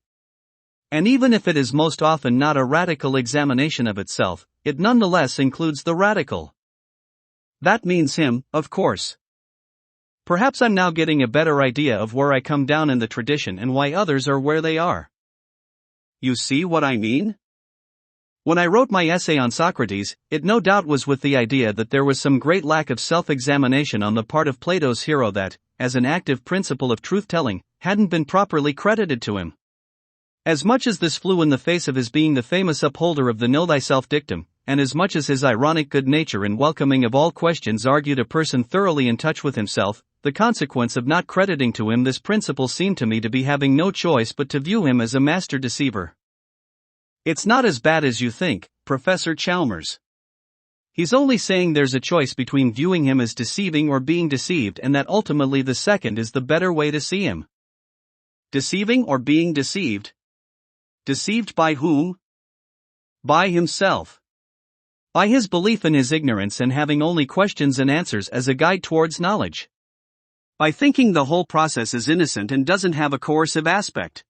And even if it is most often not a radical examination of itself, it nonetheless includes the radical. That means him, of course. Perhaps I'm now getting a better idea of where I come down in the tradition and why others are where they are. You see what I mean? When I wrote my essay on Socrates, it no doubt was with the idea that there was some great lack of self-examination on the part of Plato's hero that, as an active principle of truth-telling, hadn't been properly credited to him. As much as this flew in the face of his being the famous upholder of the know thyself dictum, and as much as his ironic good nature and welcoming of all questions argued a person thoroughly in touch with himself, the consequence of not crediting to him this principle seemed to me to be having no choice but to view him as a master deceiver. It's not as bad as you think, Professor Chalmers. He's only saying there's a choice between viewing him as deceiving or being deceived, and that ultimately the second is the better way to see him. Deceiving or being deceived? Deceived by whom? By himself. By his belief in his ignorance and having only questions and answers as a guide towards knowledge. By thinking the whole process is innocent and doesn't have a coercive aspect.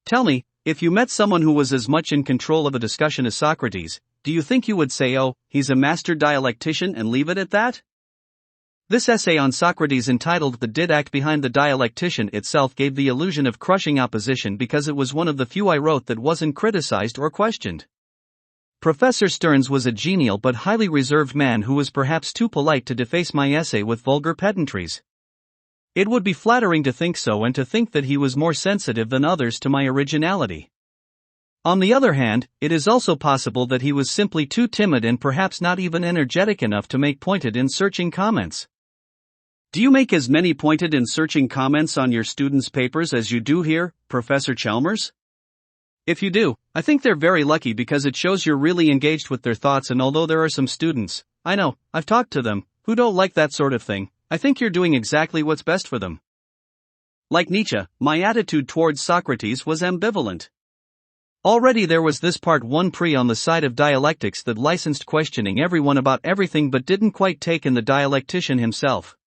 Tell me, if you met someone who was as much in control of a discussion as Socrates, do you think you would say, oh, he's a master dialectician, and leave it at that? This essay on Socrates, entitled The Didact Behind the Dialectician, itself gave the illusion of crushing opposition because it was one of the few I wrote that wasn't criticized or questioned. Professor Stearns was a genial but highly reserved man who was perhaps too polite to deface my essay with vulgar pedantries. It would be flattering to think so, and to think that he was more sensitive than others to my originality. On the other hand, it is also possible that he was simply too timid and perhaps not even energetic enough to make pointed and searching comments. Do you make as many pointed and searching comments on your students' papers as you do here, Professor Chalmers? If you do, I think they're very lucky because it shows you're really engaged with their thoughts, and although there are some students, I know, I've talked to them, who don't like that sort of thing, I think you're doing exactly what's best for them. Like Nietzsche, my attitude towards Socrates was ambivalent. Already there was this part 1 on the side of dialectics that licensed questioning everyone about everything but didn't quite take in the dialectician himself.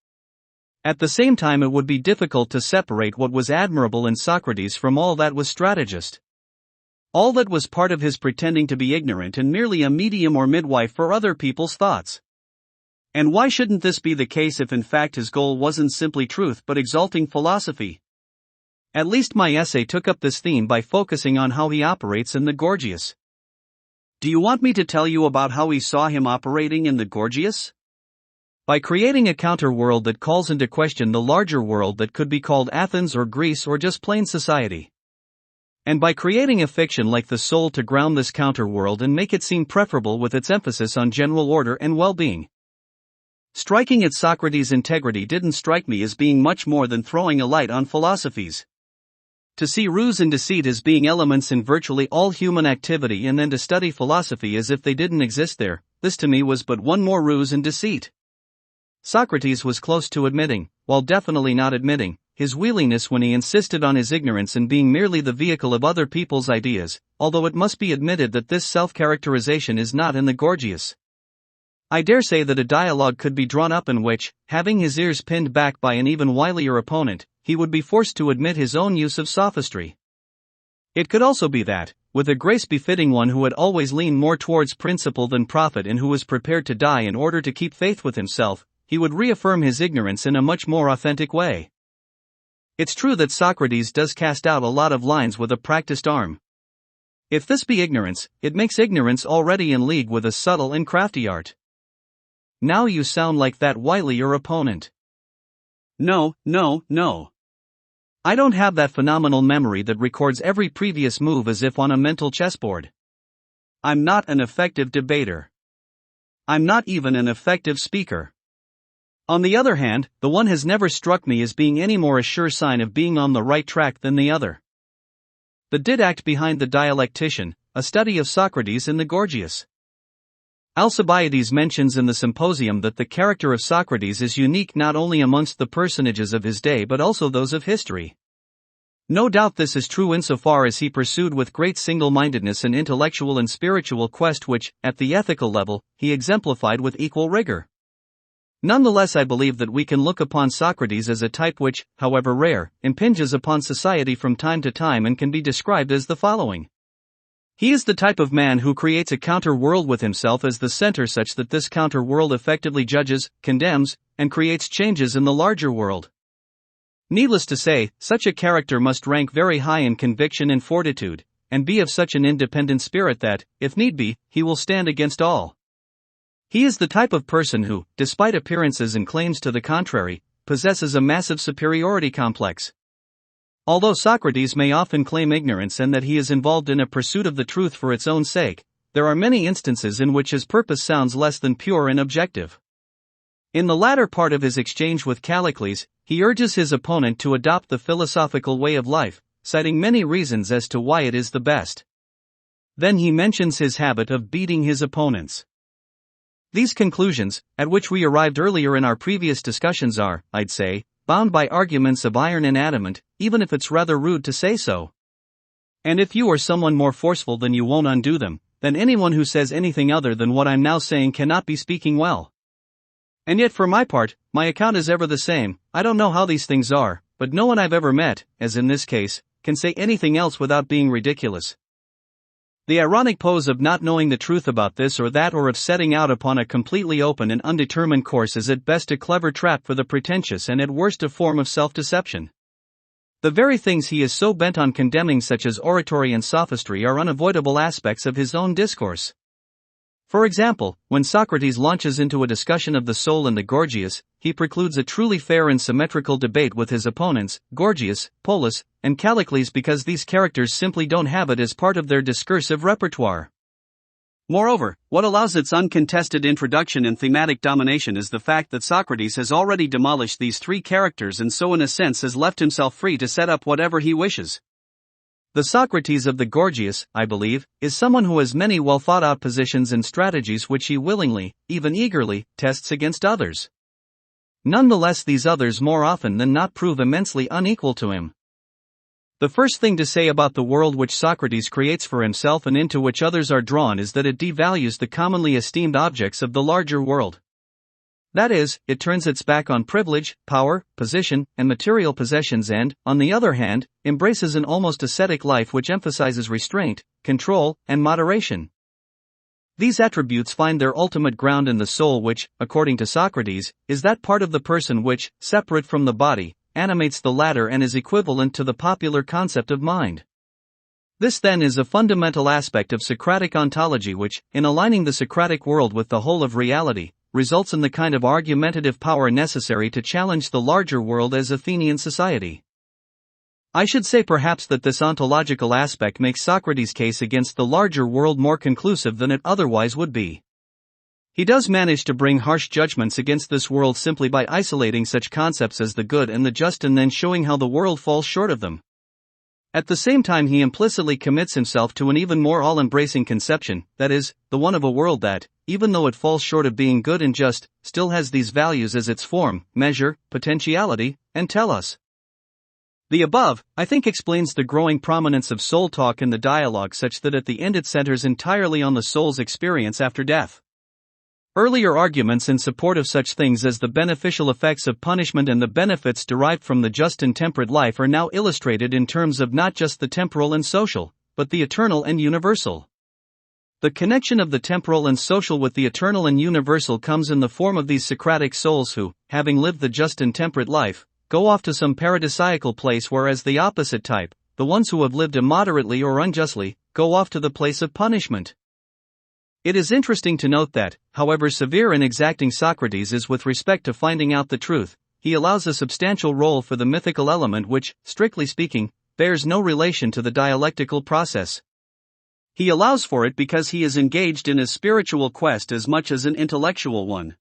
At the same time, it would be difficult to separate what was admirable in Socrates from all that was strategist. All that was part of his pretending to be ignorant and merely a medium or midwife for other people's thoughts. And why shouldn't this be the case if in fact his goal wasn't simply truth but exalting philosophy? At least my essay took up this theme by focusing on how he operates in the Gorgias. Do you want me to tell you about how he saw him operating in the Gorgias? By creating a counter-world that calls into question the larger world that could be called Athens or Greece or just plain society. And by creating a fiction like the Soul to ground this counter-world and make it seem preferable with its emphasis on general order and well-being. Striking at Socrates' integrity didn't strike me as being much more than throwing a light on philosophies. To see ruse and deceit as being elements in virtually all human activity and then to study philosophy as if they didn't exist there, this to me was but one more ruse and deceit. Socrates was close to admitting, while definitely not admitting, his wheeliness when he insisted on his ignorance and being merely the vehicle of other people's ideas, although it must be admitted that this self-characterization is not in the Gorgias. I dare say that a dialogue could be drawn up in which, having his ears pinned back by an even wilier opponent, he would be forced to admit his own use of sophistry. It could also be that, with a grace befitting one who had always leaned more towards principle than profit and who was prepared to die in order to keep faith with himself, he would reaffirm his ignorance in a much more authentic way. It's true that Socrates does cast out a lot of lines with a practiced arm. If this be ignorance, it makes ignorance already in league with a subtle and crafty art. Now you sound like that wilier opponent. No. I don't have that phenomenal memory that records every previous move as if on a mental chessboard. I'm not an effective debater. I'm not even an effective speaker. On the other hand, the one has never struck me as being any more a sure sign of being on the right track than the other. The didact behind the dialectician, a study of Socrates in the Gorgias. Alcibiades mentions in the Symposium that the character of Socrates is unique not only amongst the personages of his day but also those of history. No doubt this is true insofar as he pursued with great single-mindedness an intellectual and spiritual quest which, at the ethical level, he exemplified with equal rigor. Nonetheless, I believe that we can look upon Socrates as a type which, however rare, impinges upon society from time to time and can be described as the following. He is the type of man who creates a counter-world with himself as the center such that this counter-world effectively judges, condemns, and creates changes in the larger world. Needless to say, such a character must rank very high in conviction and fortitude, and be of such an independent spirit that, if need be, he will stand against all. He is the type of person who, despite appearances and claims to the contrary, possesses a massive superiority complex. Although Socrates may often claim ignorance and that he is involved in a pursuit of the truth for its own sake, there are many instances in which his purpose sounds less than pure and objective. In the latter part of his exchange with Callicles, he urges his opponent to adopt the philosophical way of life, citing many reasons as to why it is the best. Then he mentions his habit of beating his opponents. These conclusions, at which we arrived earlier in our previous discussions are, I'd say, bound by arguments of iron and adamant, even if it's rather rude to say so. And if you or someone more forceful than you won't undo them, then anyone who says anything other than what I'm now saying cannot be speaking well. And yet for my part, my account is ever the same. I don't know how these things are, but no one I've ever met, as in this case, can say anything else without being ridiculous. The ironic pose of not knowing the truth about this or that or of setting out upon a completely open and undetermined course is at best a clever trap for the pretentious and at worst a form of self-deception. The very things he is so bent on condemning, such as oratory and sophistry, are unavoidable aspects of his own discourse. For example, when Socrates launches into a discussion of the soul in the Gorgias, he precludes a truly fair and symmetrical debate with his opponents, Gorgias, Polus, and Callicles, because these characters simply don't have it as part of their discursive repertoire. Moreover, what allows its uncontested introduction and thematic domination is the fact that Socrates has already demolished these three characters and so in a sense has left himself free to set up whatever he wishes. The Socrates of the Gorgias, I believe, is someone who has many well thought out positions and strategies which he willingly, even eagerly, tests against others. Nonetheless, these others more often than not prove immensely unequal to him. The first thing to say about the world which Socrates creates for himself and into which others are drawn is that it devalues the commonly esteemed objects of the larger world. That is, it turns its back on privilege, power, position, and material possessions and, on the other hand, embraces an almost ascetic life which emphasizes restraint, control, and moderation. These attributes find their ultimate ground in the soul which, according to Socrates, is that part of the person which, separate from the body, animates the latter and is equivalent to the popular concept of mind. This then is a fundamental aspect of Socratic ontology which, in aligning the Socratic world with the whole of reality, results in the kind of argumentative power necessary to challenge the larger world as Athenian society. I should say perhaps that this ontological aspect makes Socrates' case against the larger world more conclusive than it otherwise would be. He does manage to bring harsh judgments against this world simply by isolating such concepts as the good and the just and then showing how the world falls short of them. At the same time, he implicitly commits himself to an even more all-embracing conception, that is, the one of a world that, even though it falls short of being good and just, still has these values as its form, measure, potentiality, and telos. The above, I think, explains the growing prominence of soul talk in the dialogue such that at the end it centers entirely on the soul's experience after death. Earlier arguments in support of such things as the beneficial effects of punishment and the benefits derived from the just and temperate life are now illustrated in terms of not just the temporal and social, but the eternal and universal. The connection of the temporal and social with the eternal and universal comes in the form of these Socratic souls who, having lived the just and temperate life, go off to some paradisiacal place, whereas the opposite type, the ones who have lived immoderately or unjustly, go off to the place of punishment. It is interesting to note that, however severe and exacting Socrates is with respect to finding out the truth, he allows a substantial role for the mythical element which, strictly speaking, bears no relation to the dialectical process. He allows for it because he is engaged in a spiritual quest as much as an intellectual one.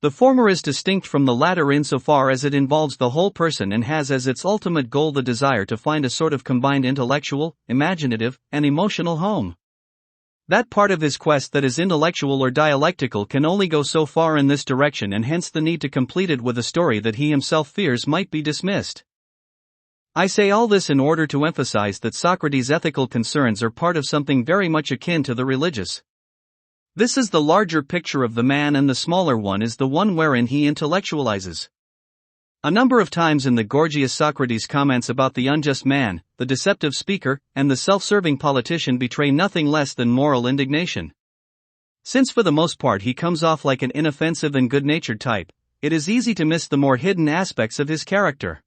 The former is distinct from the latter insofar as it involves the whole person and has as its ultimate goal the desire to find a sort of combined intellectual, imaginative, and emotional home. That part of his quest that is intellectual or dialectical can only go so far in this direction, and hence the need to complete it with a story that he himself fears might be dismissed. I say all this in order to emphasize that Socrates' ethical concerns are part of something very much akin to the religious. This is the larger picture of the man, and the smaller one is the one wherein he intellectualizes. A number of times in the Gorgias, Socrates' comments about the unjust man, the deceptive speaker, and the self-serving politician betray nothing less than moral indignation. Since for the most part he comes off like an inoffensive and good-natured type, it is easy to miss the more hidden aspects of his character.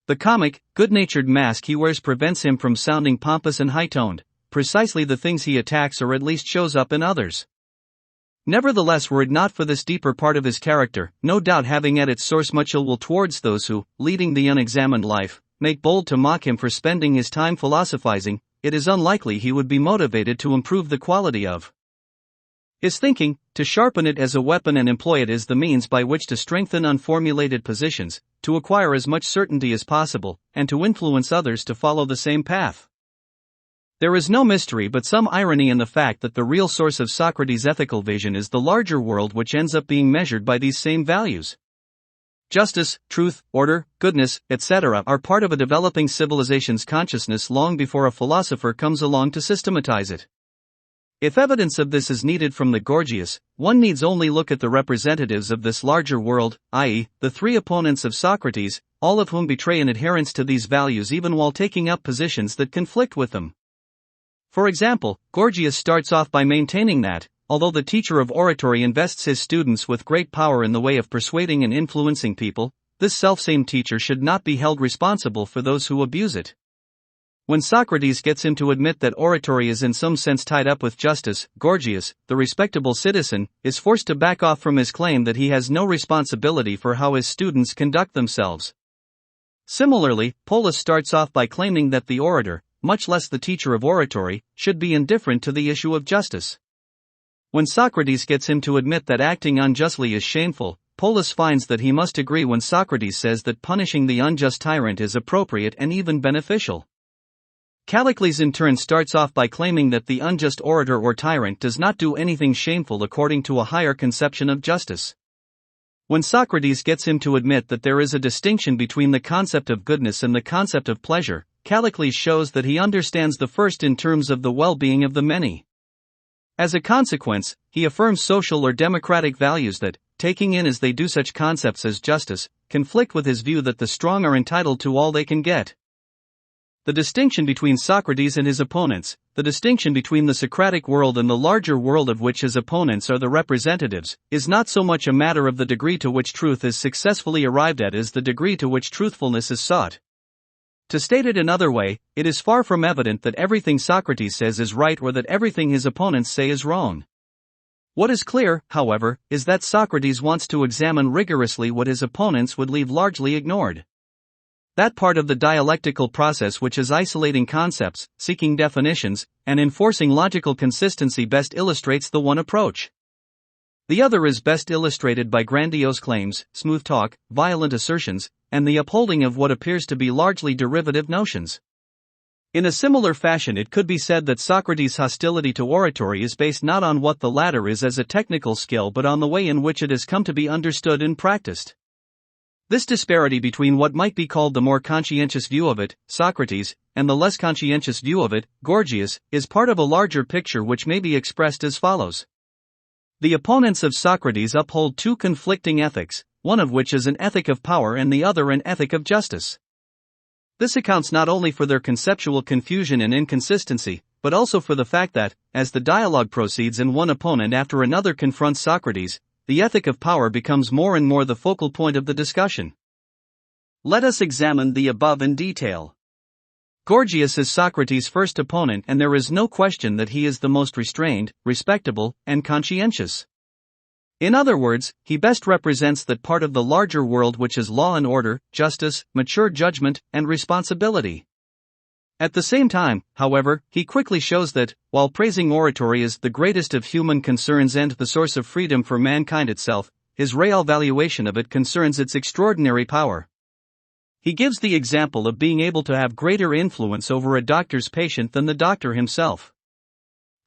The comic, good-natured mask he wears prevents him from sounding pompous and high-toned, precisely the things he attacks or at least shows up in others. Nevertheless, were it not for this deeper part of his character, no doubt having at its source much ill will towards those who, leading the unexamined life, make bold to mock him for spending his time philosophizing, it is unlikely he would be motivated to improve the quality of his thinking, to sharpen it as a weapon and employ it as the means by which to strengthen unformulated positions, to acquire as much certainty as possible, and to influence others to follow the same path. There is no mystery but some irony in the fact that the real source of Socrates' ethical vision is the larger world, which ends up being measured by these same values. Justice, truth, order, goodness, etc. are part of a developing civilization's consciousness long before a philosopher comes along to systematize it. If evidence of this is needed from the Gorgias, one needs only look at the representatives of this larger world, i.e., the three opponents of Socrates, all of whom betray an adherence to these values even while taking up positions that conflict with them. For example, Gorgias starts off by maintaining that, although the teacher of oratory invests his students with great power in the way of persuading and influencing people, this selfsame teacher should not be held responsible for those who abuse it. When Socrates gets him to admit that oratory is in some sense tied up with justice, Gorgias, the respectable citizen, is forced to back off from his claim that he has no responsibility for how his students conduct themselves. Similarly, Polus starts off by claiming that the orator, much less the teacher of oratory, should be indifferent to the issue of justice. When Socrates gets him to admit that acting unjustly is shameful, Polus finds that he must agree when Socrates says that punishing the unjust tyrant is appropriate and even beneficial. Callicles in turn starts off by claiming that the unjust orator or tyrant does not do anything shameful according to a higher conception of justice. When Socrates gets him to admit that there is a distinction between the concept of goodness and the concept of pleasure, Callicles shows that he understands the first in terms of the well-being of the many. As a consequence, he affirms social or democratic values that, taking in as they do such concepts as justice, conflict with his view that the strong are entitled to all they can get. The distinction between Socrates and his opponents, the distinction between the Socratic world and the larger world of which his opponents are the representatives, is not so much a matter of the degree to which truth is successfully arrived at as the degree to which truthfulness is sought. To state it another way, it is far from evident that everything Socrates says is right or that everything his opponents say is wrong. What is clear, however, is that Socrates wants to examine rigorously what his opponents would leave largely ignored. That part of the dialectical process which is isolating concepts, seeking definitions, and enforcing logical consistency best illustrates the one approach. The other is best illustrated by grandiose claims, smooth talk, violent assertions, and the upholding of what appears to be largely derivative notions. In a similar fashion, it could be said that Socrates' hostility to oratory is based not on what the latter is as a technical skill but on the way in which it has come to be understood and practiced. This disparity between what might be called the more conscientious view of it, Socrates, and the less conscientious view of it, Gorgias, is part of a larger picture which may be expressed as follows. The opponents of Socrates uphold two conflicting ethics, one of which is an ethic of power and the other an ethic of justice. This accounts not only for their conceptual confusion and inconsistency, but also for the fact that, as the dialogue proceeds and one opponent after another confronts Socrates, the ethic of power becomes more and more the focal point of the discussion. Let us examine the above in detail. Gorgias is Socrates' first opponent, and there is no question that he is the most restrained, respectable, and conscientious. In other words, he best represents that part of the larger world which is law and order, justice, mature judgment, and responsibility. At the same time, however, he quickly shows that, while praising oratory as the greatest of human concerns and the source of freedom for mankind itself, his real valuation of it concerns its extraordinary power. He gives the example of being able to have greater influence over a doctor's patient than the doctor himself.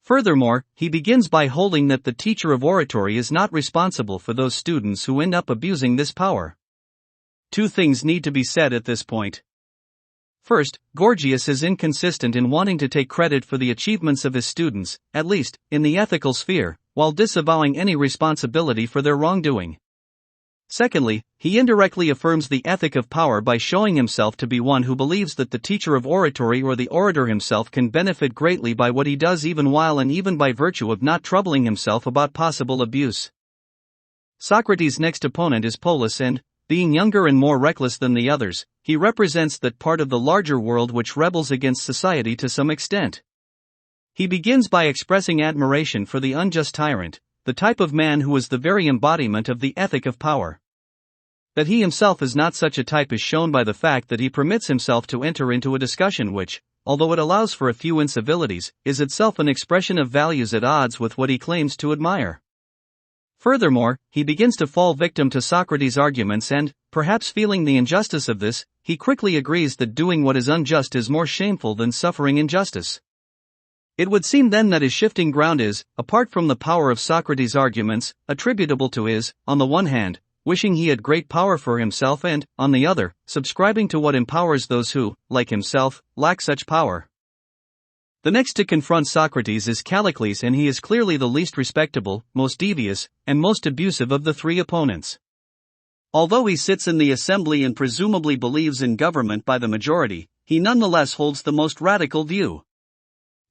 Furthermore, he begins by holding that the teacher of oratory is not responsible for those students who end up abusing this power. Two things need to be said at this point. First, Gorgias is inconsistent in wanting to take credit for the achievements of his students, at least, in the ethical sphere, while disavowing any responsibility for their wrongdoing. Secondly, he indirectly affirms the ethic of power by showing himself to be one who believes that the teacher of oratory or the orator himself can benefit greatly by what he does even while and even by virtue of not troubling himself about possible abuse. Socrates' next opponent is Polus and, being younger and more reckless than the others, he represents that part of the larger world which rebels against society to some extent. He begins by expressing admiration for the unjust tyrant, the type of man who is the very embodiment of the ethic of power. That he himself is not such a type is shown by the fact that he permits himself to enter into a discussion which, although it allows for a few incivilities, is itself an expression of values at odds with what he claims to admire. Furthermore, he begins to fall victim to Socrates' arguments and, perhaps feeling the injustice of this, he quickly agrees that doing what is unjust is more shameful than suffering injustice. It would seem then that his shifting ground is, apart from the power of Socrates' arguments, attributable to his, on the one hand, wishing he had great power for himself and, on the other, subscribing to what empowers those who, like himself, lack such power. The next to confront Socrates is Callicles, and he is clearly the least respectable, most devious, and most abusive of the three opponents. Although he sits in the assembly and presumably believes in government by the majority, he nonetheless holds the most radical view.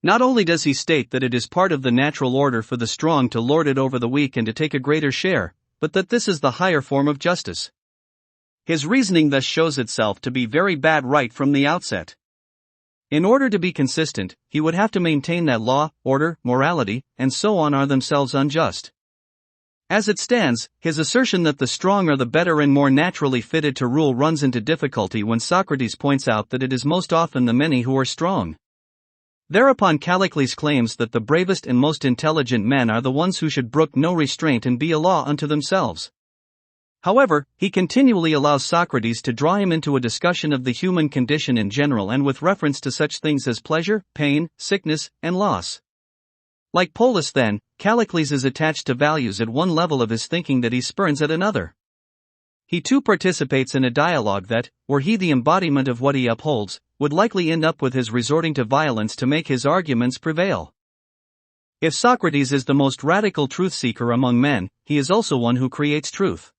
Not only does he state that it is part of the natural order for the strong to lord it over the weak and to take a greater share, but that this is the higher form of justice. His reasoning thus shows itself to be very bad right from the outset. In order to be consistent, he would have to maintain that law, order, morality, and so on are themselves unjust. As it stands, his assertion that the strong are the better and more naturally fitted to rule runs into difficulty when Socrates points out that it is most often the many who are strong. Thereupon Callicles claims that the bravest and most intelligent men are the ones who should brook no restraint and be a law unto themselves. However, he continually allows Socrates to draw him into a discussion of the human condition in general and with reference to such things as pleasure, pain, sickness, and loss. Like Polus then, Callicles is attached to values at one level of his thinking that he spurns at another. He too participates in a dialogue that, were he the embodiment of what he upholds, would likely end up with his resorting to violence to make his arguments prevail. If Socrates is the most radical truth-seeker among men, he is also one who creates truth.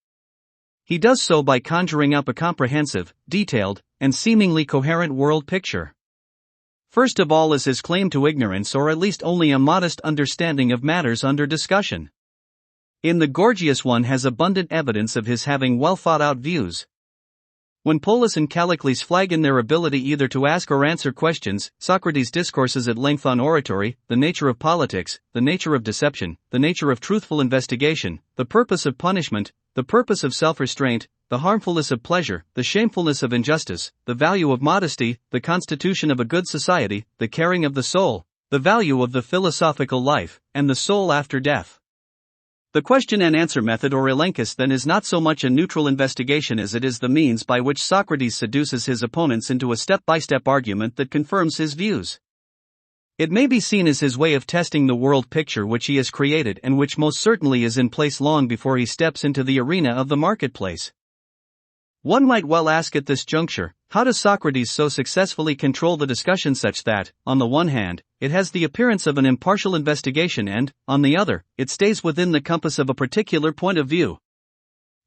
He does so by conjuring up a comprehensive, detailed, and seemingly coherent world picture. First of all is his claim to ignorance or at least only a modest understanding of matters under discussion. In the Gorgias one has abundant evidence of his having well thought out views. When Polus and Callicles flag in their ability either to ask or answer questions, Socrates discourses at length on oratory, the nature of politics, the nature of deception, the nature of truthful investigation, the purpose of punishment, the purpose of self-restraint, the harmfulness of pleasure, the shamefulness of injustice, the value of modesty, the constitution of a good society, the caring of the soul, the value of the philosophical life, and the soul after death. The question and answer method or elenchus then is not so much a neutral investigation as it is the means by which Socrates seduces his opponents into a step-by-step argument that confirms his views. It may be seen as his way of testing the world picture which he has created and which most certainly is in place long before he steps into the arena of the marketplace. One might well ask at this juncture, how does Socrates so successfully control the discussion such that, on the one hand, it has the appearance of an impartial investigation and, on the other, it stays within the compass of a particular point of view?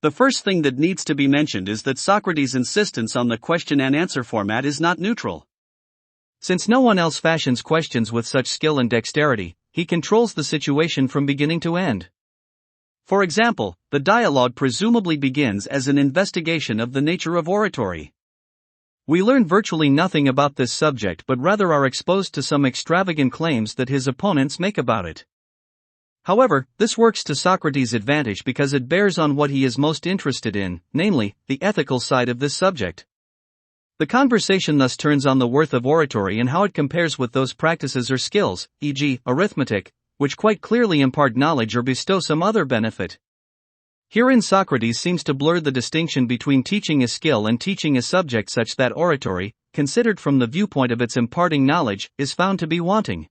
The first thing that needs to be mentioned is that Socrates' insistence on the question and answer format is not neutral. Since no one else fashions questions with such skill and dexterity, he controls the situation from beginning to end. For example, the dialogue presumably begins as an investigation of the nature of oratory. We learn virtually nothing about this subject but rather are exposed to some extravagant claims that his opponents make about it. However, this works to Socrates' advantage because it bears on what he is most interested in, namely, the ethical side of this subject. The conversation thus turns on the worth of oratory and how it compares with those practices or skills, e.g., arithmetic, which quite clearly impart knowledge or bestow some other benefit. Herein Socrates seems to blur the distinction between teaching a skill and teaching a subject such that oratory, considered from the viewpoint of its imparting knowledge, is found to be wanting.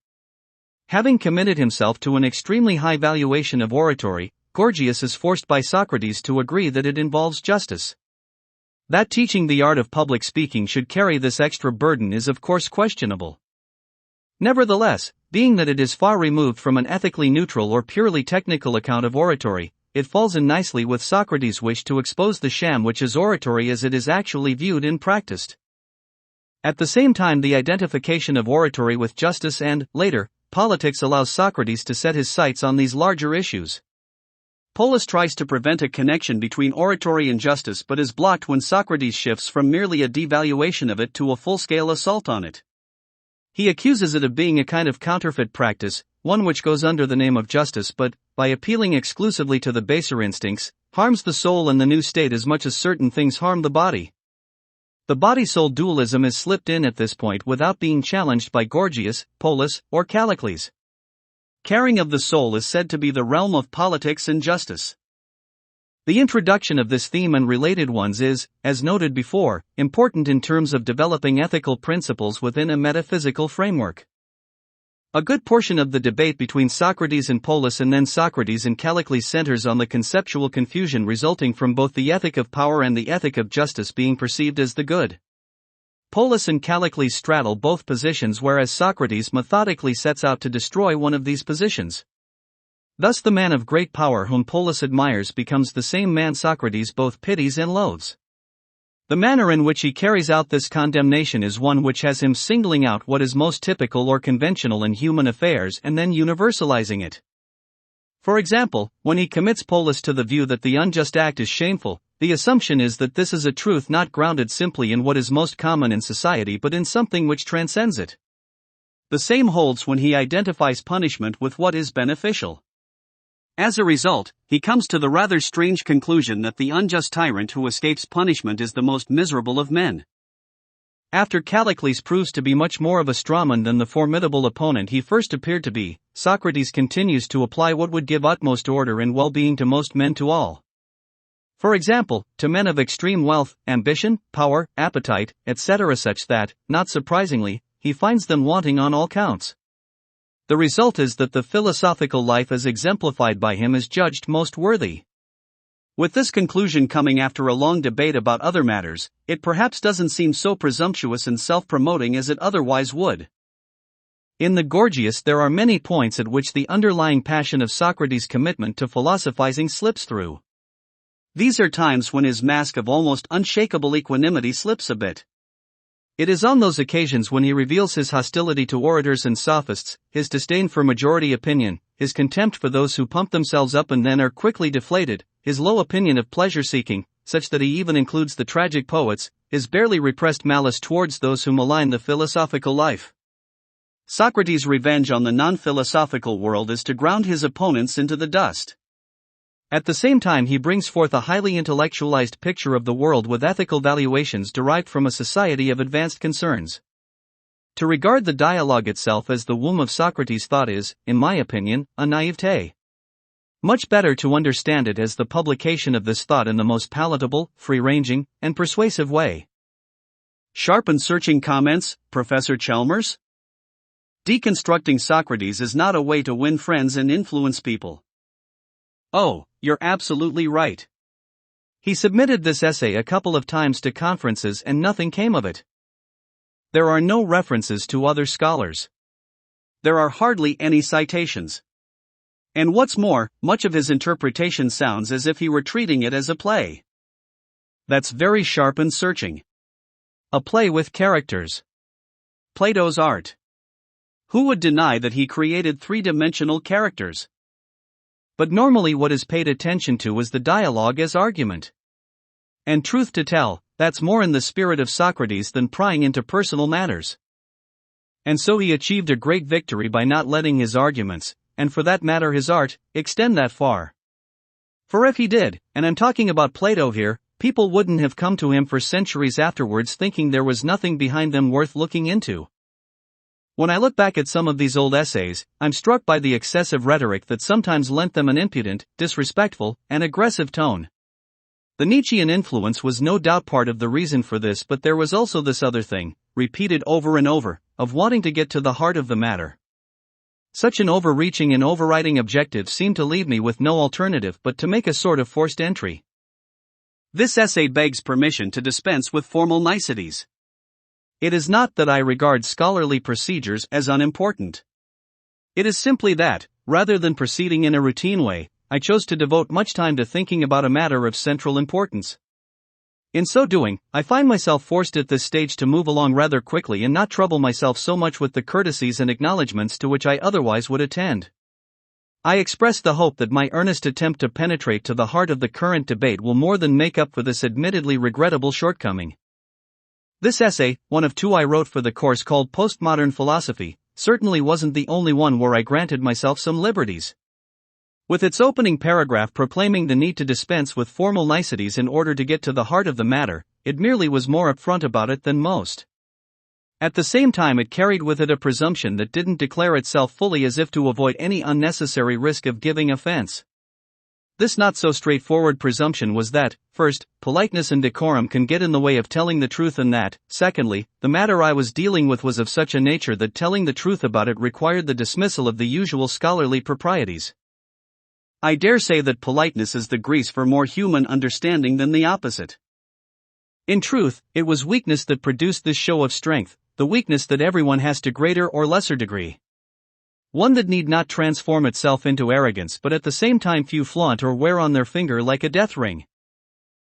Having committed himself to an extremely high valuation of oratory, Gorgias is forced by Socrates to agree that it involves justice. That teaching the art of public speaking should carry this extra burden is of course questionable. Nevertheless, being that it is far removed from an ethically neutral or purely technical account of oratory, it falls in nicely with Socrates' wish to expose the sham which is oratory as it is actually viewed and practiced. At the same time, the identification of oratory with justice and, later, politics allows Socrates to set his sights on these larger issues. Polus tries to prevent a connection between oratory and justice but is blocked when Socrates shifts from merely a devaluation of it to a full-scale assault on it. He accuses it of being a kind of counterfeit practice, one which goes under the name of justice but, by appealing exclusively to the baser instincts, harms the soul and the new state as much as certain things harm the body. The body-soul dualism is slipped in at this point without being challenged by Gorgias, Polus, or Callicles. Caring of the soul is said to be the realm of politics and justice. The introduction of this theme and related ones is, as noted before, important in terms of developing ethical principles within a metaphysical framework. A good portion of the debate between Socrates and Polus and then Socrates and Callicles centers on the conceptual confusion resulting from both the ethic of power and the ethic of justice being perceived as the good. Polus and Callicles straddle both positions whereas Socrates methodically sets out to destroy one of these positions. Thus the man of great power whom Polus admires becomes the same man Socrates both pities and loathes. The manner in which he carries out this condemnation is one which has him singling out what is most typical or conventional in human affairs and then universalizing it. For example, when he commits Polus to the view that the unjust act is shameful, the assumption is that this is a truth not grounded simply in what is most common in society but in something which transcends it. The same holds when he identifies punishment with what is beneficial. As a result, he comes to the rather strange conclusion that the unjust tyrant who escapes punishment is the most miserable of men. After Callicles proves to be much more of a strawman than the formidable opponent he first appeared to be, Socrates continues to apply what would give utmost order and well-being to most men to all. For example, to men of extreme wealth, ambition, power, appetite, etc., such that, not surprisingly, he finds them wanting on all counts. The result is that the philosophical life as exemplified by him is judged most worthy. With this conclusion coming after a long debate about other matters, it perhaps doesn't seem so presumptuous and self-promoting as it otherwise would. In the Gorgias there are many points at which the underlying passion of Socrates' commitment to philosophizing slips through. These are times when his mask of almost unshakable equanimity slips a bit. It is on those occasions when he reveals his hostility to orators and sophists, his disdain for majority opinion, his contempt for those who pump themselves up and then are quickly deflated, his low opinion of pleasure-seeking, such that he even includes the tragic poets, his barely repressed malice towards those who malign the philosophical life. Socrates' revenge on the non-philosophical world is to ground his opponents into the dust. At the same time he brings forth a highly intellectualized picture of the world with ethical valuations derived from a society of advanced concerns. To regard the dialogue itself as the womb of Socrates' thought is, in my opinion, a naivete. Much better to understand it as the publication of this thought in the most palatable, free-ranging, and persuasive way. Sharp and searching comments, Professor Chalmers? Deconstructing Socrates is not a way to win friends and influence people. Oh, you're absolutely right. He submitted this essay a couple of times to conferences and nothing came of it. There are no references to other scholars. There are hardly any citations. And what's more, much of his interpretation sounds as if he were treating it as a play. That's very sharp and searching. A play with characters. Plato's art. Who would deny that he created three-dimensional characters? But normally what is paid attention to is the dialogue as argument. And truth to tell, that's more in the spirit of Socrates than prying into personal matters. And so he achieved a great victory by not letting his arguments, and for that matter his art, extend that far. For if he did, and I'm talking about Plato here, people wouldn't have come to him for centuries afterwards thinking there was nothing behind them worth looking into. When I look back at some of these old essays, I'm struck by the excessive rhetoric that sometimes lent them an impudent, disrespectful, and aggressive tone. The Nietzschean influence was no doubt part of the reason for this, but there was also this other thing, repeated over and over, of wanting to get to the heart of the matter. Such an overreaching and overriding objective seemed to leave me with no alternative but to make a sort of forced entry. This essay begs permission to dispense with formal niceties. It is not that I regard scholarly procedures as unimportant. It is simply that, rather than proceeding in a routine way, I chose to devote much time to thinking about a matter of central importance. In so doing, I find myself forced at this stage to move along rather quickly and not trouble myself so much with the courtesies and acknowledgments to which I otherwise would attend. I express the hope that my earnest attempt to penetrate to the heart of the current debate will more than make up for this admittedly regrettable shortcoming. This essay, one of two I wrote for the course called Postmodern Philosophy, certainly wasn't the only one where I granted myself some liberties. With its opening paragraph proclaiming the need to dispense with formal niceties in order to get to the heart of the matter, it merely was more upfront about it than most. At the same time it carried with it a presumption that didn't declare itself fully as if to avoid any unnecessary risk of giving offense. This not so straightforward presumption was that, first, politeness and decorum can get in the way of telling the truth, and that, secondly, the matter I was dealing with was of such a nature that telling the truth about it required the dismissal of the usual scholarly proprieties. I dare say that politeness is the grease for more human understanding than the opposite. In truth, it was weakness that produced this show of strength, the weakness that everyone has to greater or lesser degree. One that need not transform itself into arrogance but at the same time few flaunt or wear on their finger like a death ring.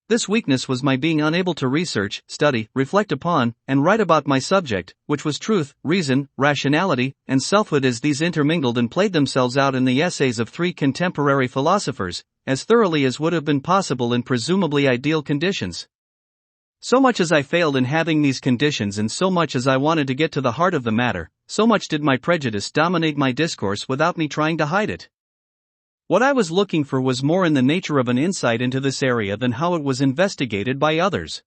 This weakness was my being unable to research, study, reflect upon, and write about my subject, which was truth, reason, rationality, and selfhood as these intermingled and played themselves out in the essays of three contemporary philosophers, as thoroughly as would have been possible in presumably ideal conditions. So much as I failed in having these conditions and so much as I wanted to get to the heart of the matter, so much did my prejudice dominate my discourse without me trying to hide it. What I was looking for was more in the nature of an insight into this area than how it was investigated by others.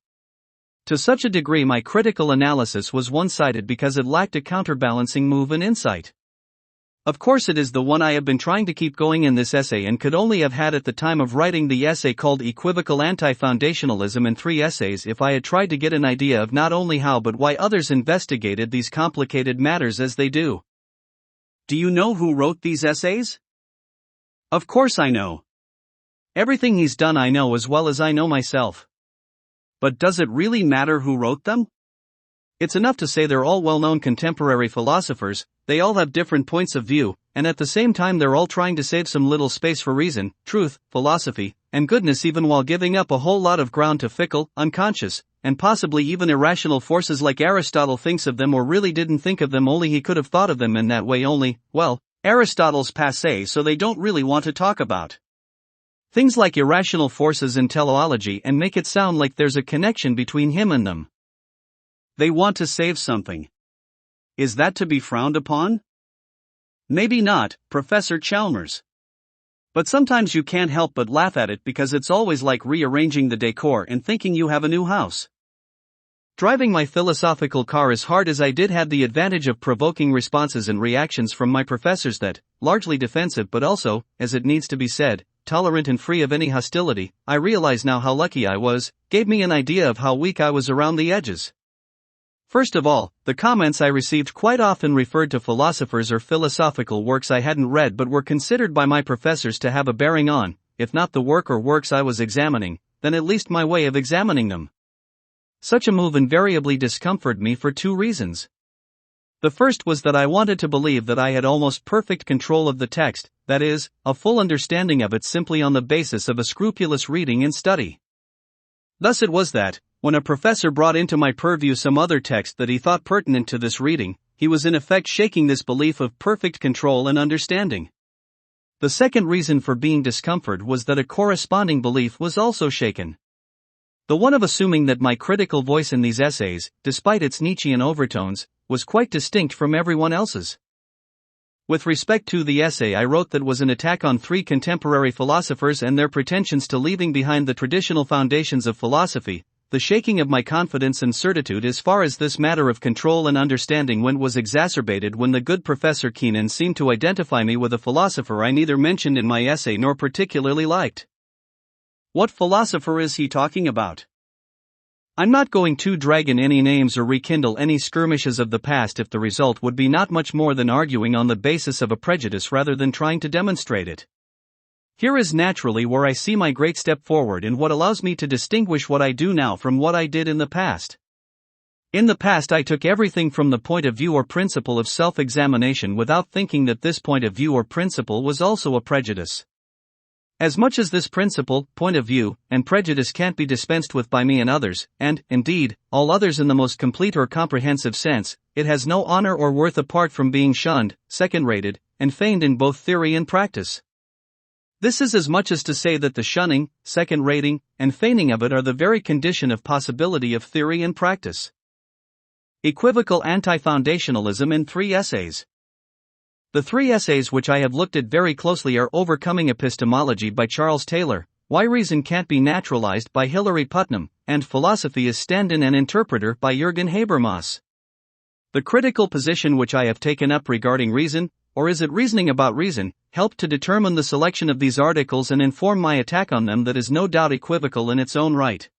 To such a degree my critical analysis was one-sided because it lacked a counterbalancing move and insight. Of course it is the one I have been trying to keep going in this essay and could only have had at the time of writing the essay called Equivocal Anti-Foundationalism in 3 essays if I had tried to get an idea of not only how but why others investigated these complicated matters as they do. Do you know who wrote these essays? Of course I know. Everything he's done I know as well as I know myself. But does it really matter who wrote them? It's enough to say they're all well-known contemporary philosophers, they all have different points of view, and at the same time they're all trying to save some little space for reason, truth, philosophy, and goodness even while giving up a whole lot of ground to fickle, unconscious, and possibly even irrational forces like Aristotle thinks of them or really didn't think of them only he could have thought of them in that way only, well, Aristotle's passé so they don't really want to talk about things like irrational forces in teleology and make it sound like there's a connection between him and them. They want to save something. Is that to be frowned upon? Maybe not, Professor Chalmers. But sometimes you can't help but laugh at it because it's always like rearranging the decor and thinking you have a new house. Driving my philosophical car as hard as I did had the advantage of provoking responses and reactions from my professors that, largely defensive but also, as it needs to be said, tolerant and free of any hostility. I realize now how lucky I was, gave me an idea of how weak I was around the edges. First of all, the comments I received quite often referred to philosophers or philosophical works I hadn't read but were considered by my professors to have a bearing on, if not the work or works I was examining, then at least my way of examining them. Such a move invariably discomforted me for 2 reasons. The first was that I wanted to believe that I had almost perfect control of the text, that is, a full understanding of it simply on the basis of a scrupulous reading and study. Thus it was that, when a professor brought into my purview some other text that he thought pertinent to this reading, he was in effect shaking this belief of perfect control and understanding. The second reason for being discomforted was that a corresponding belief was also shaken. The one of assuming that my critical voice in these essays, despite its Nietzschean overtones, was quite distinct from everyone else's. With respect to the essay I wrote that was an attack on 3 contemporary philosophers and their pretensions to leaving behind the traditional foundations of philosophy, the shaking of my confidence and certitude as far as this matter of control and understanding went was exacerbated when the good Professor Keenan seemed to identify me with a philosopher I neither mentioned in my essay nor particularly liked. What philosopher is he talking about? I'm not going to drag in any names or rekindle any skirmishes of the past if the result would be not much more than arguing on the basis of a prejudice rather than trying to demonstrate it. Here is naturally where I see my great step forward in what allows me to distinguish what I do now from what I did in the past. In the past I took everything from the point of view or principle of self-examination without thinking that this point of view or principle was also a prejudice. As much as this principle, point of view, and prejudice can't be dispensed with by me and others, and, indeed, all others in the most complete or comprehensive sense, it has no honor or worth apart from being shunned, second-rated, and feigned in both theory and practice. This is as much as to say that the shunning, second-rating, and feigning of it are the very condition of possibility of theory and practice. Equivocal Anti-Foundationalism in 3 essays. The 3 essays which I have looked at very closely are Overcoming Epistemology by Charles Taylor, Why Reason Can't Be Naturalized by Hilary Putnam, and Philosophy is Stand-in and Interpreter by Jürgen Habermas. The critical position which I have taken up regarding reason, or is it reasoning about reason, helped to determine the selection of these articles and inform my attack on them that is no doubt equivocal in its own right.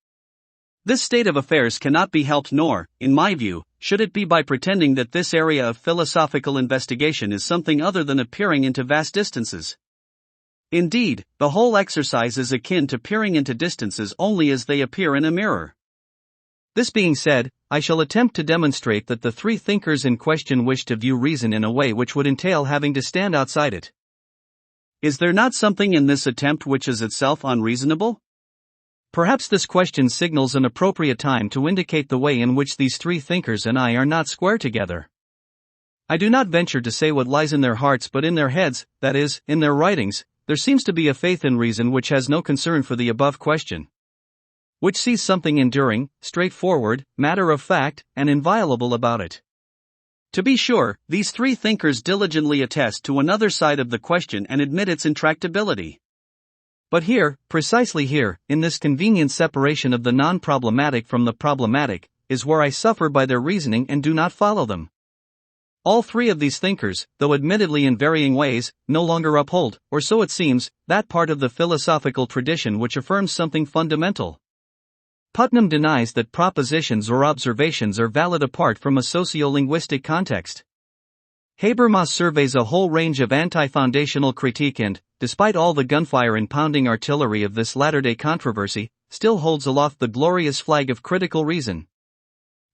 This state of affairs cannot be helped nor, in my view, should it be by pretending that this area of philosophical investigation is something other than a peering into vast distances. Indeed, the whole exercise is akin to peering into distances only as they appear in a mirror. This being said, I shall attempt to demonstrate that the 3 thinkers in question wish to view reason in a way which would entail having to stand outside it. Is there not something in this attempt which is itself unreasonable? Perhaps this question signals an appropriate time to indicate the way in which these 3 thinkers and I are not square together. I do not venture to say what lies in their hearts but in their heads, that is, in their writings. There seems to be a faith in reason which has no concern for the above question, which sees something enduring, straightforward, matter of fact, and inviolable about it. To be sure, these 3 thinkers diligently attest to another side of the question and admit its intractability. But here, precisely here, in this convenient separation of the non-problematic from the problematic, is where I suffer by their reasoning and do not follow them. All three of these thinkers, though admittedly in varying ways, no longer uphold, or so it seems, that part of the philosophical tradition which affirms something fundamental. Putnam denies that propositions or observations are valid apart from a socio-linguistic context. Habermas surveys a whole range of anti-foundational critique and, despite all the gunfire and pounding artillery of this latter-day controversy, still holds aloft the glorious flag of critical reason.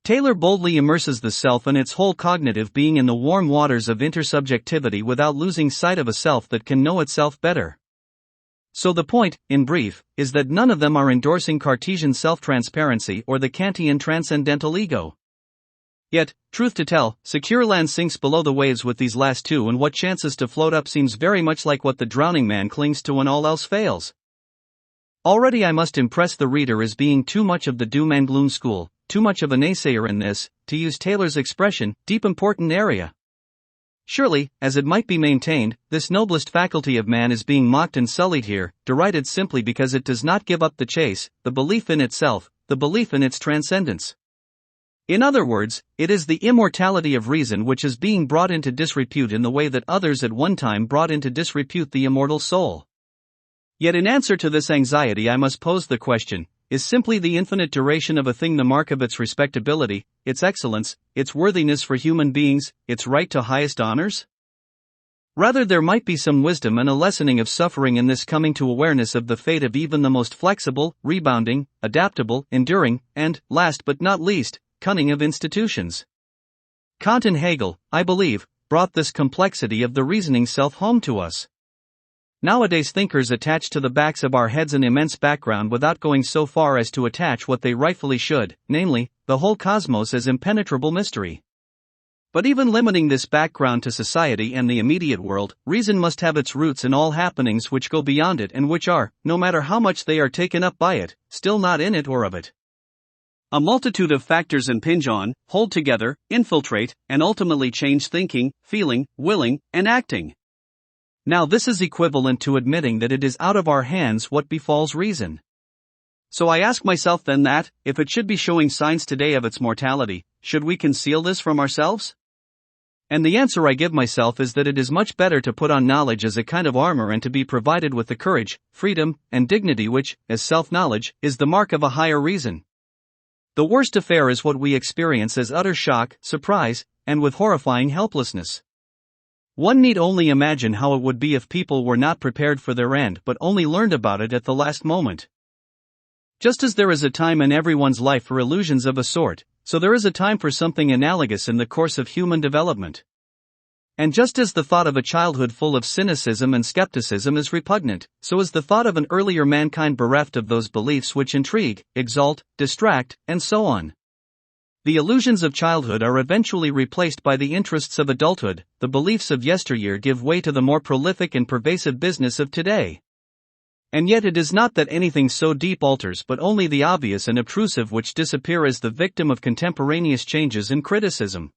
Taylor boldly immerses the self and its whole cognitive being in the warm waters of intersubjectivity without losing sight of a self that can know itself better. So the point, in brief, is that none of them are endorsing Cartesian self-transparency or the Kantian transcendental ego. Yet, truth to tell, secure land sinks below the waves with these last two, and what chances to float up seems very much like what the drowning man clings to when all else fails. Already I must impress the reader as being too much of the doom and gloom school, too much of a naysayer in this, to use Taylor's expression, deep important area. Surely, as it might be maintained, this noblest faculty of man is being mocked and sullied here, derided simply because it does not give up the chase, the belief in itself, the belief in its transcendence. In other words, it is the immortality of reason which is being brought into disrepute in the way that others at one time brought into disrepute the immortal soul. Yet in answer to this anxiety I must pose the question, is simply the infinite duration of a thing the mark of its respectability, its excellence, its worthiness for human beings, its right to highest honors? Rather, there might be some wisdom and a lessening of suffering in this coming to awareness of the fate of even the most flexible, rebounding, adaptable, enduring, and, last but not least, cunning of institutions. Kant and Hegel, I believe, brought this complexity of the reasoning self home to us. Nowadays thinkers attach to the backs of our heads an immense background without going so far as to attach what they rightfully should, namely, the whole cosmos as impenetrable mystery. But even limiting this background to society and the immediate world, reason must have its roots in all happenings which go beyond it and which are, no matter how much they are taken up by it, still not in it or of it. A multitude of factors impinge on, hold together, infiltrate, and ultimately change thinking, feeling, willing, and acting. Now this is equivalent to admitting that it is out of our hands what befalls reason. So I ask myself then that, if it should be showing signs today of its mortality, should we conceal this from ourselves? And the answer I give myself is that it is much better to put on knowledge as a kind of armor and to be provided with the courage, freedom, and dignity which, as self-knowledge, is the mark of a higher reason. The worst affair is what we experience as utter shock, surprise, and with horrifying helplessness. One need only imagine how it would be if people were not prepared for their end but only learned about it at the last moment. Just as there is a time in everyone's life for illusions of a sort, so there is a time for something analogous in the course of human development. And just as the thought of a childhood full of cynicism and skepticism is repugnant, so is the thought of an earlier mankind bereft of those beliefs which intrigue, exalt, distract, and so on. The illusions of childhood are eventually replaced by the interests of adulthood, the beliefs of yesteryear give way to the more prolific and pervasive business of today. And yet it is not that anything so deep alters but only the obvious and obtrusive which disappear as the victim of contemporaneous changes in criticism.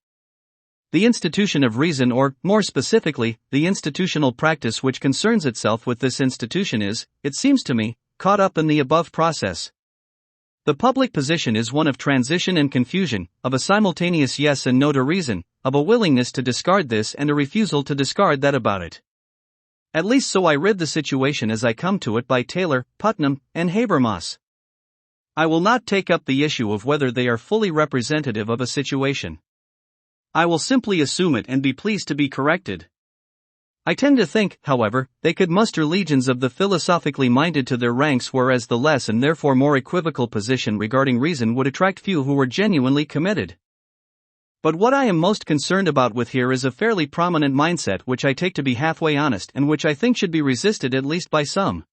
The institution of reason, or, more specifically, the institutional practice which concerns itself with this institution is, it seems to me, caught up in the above process. The public position is one of transition and confusion, of a simultaneous yes and no to reason, of a willingness to discard this and a refusal to discard that about it. At least so I read the situation as I come to it by Taylor, Putnam, and Habermas. I will not take up the issue of whether they are fully representative of a situation. I will simply assume it and be pleased to be corrected. I tend to think, however, they could muster legions of the philosophically minded to their ranks, whereas the less and therefore more equivocal position regarding reason would attract few who were genuinely committed. But what I am most concerned about with here is a fairly prominent mindset which I take to be halfway honest and which I think should be resisted at least by some.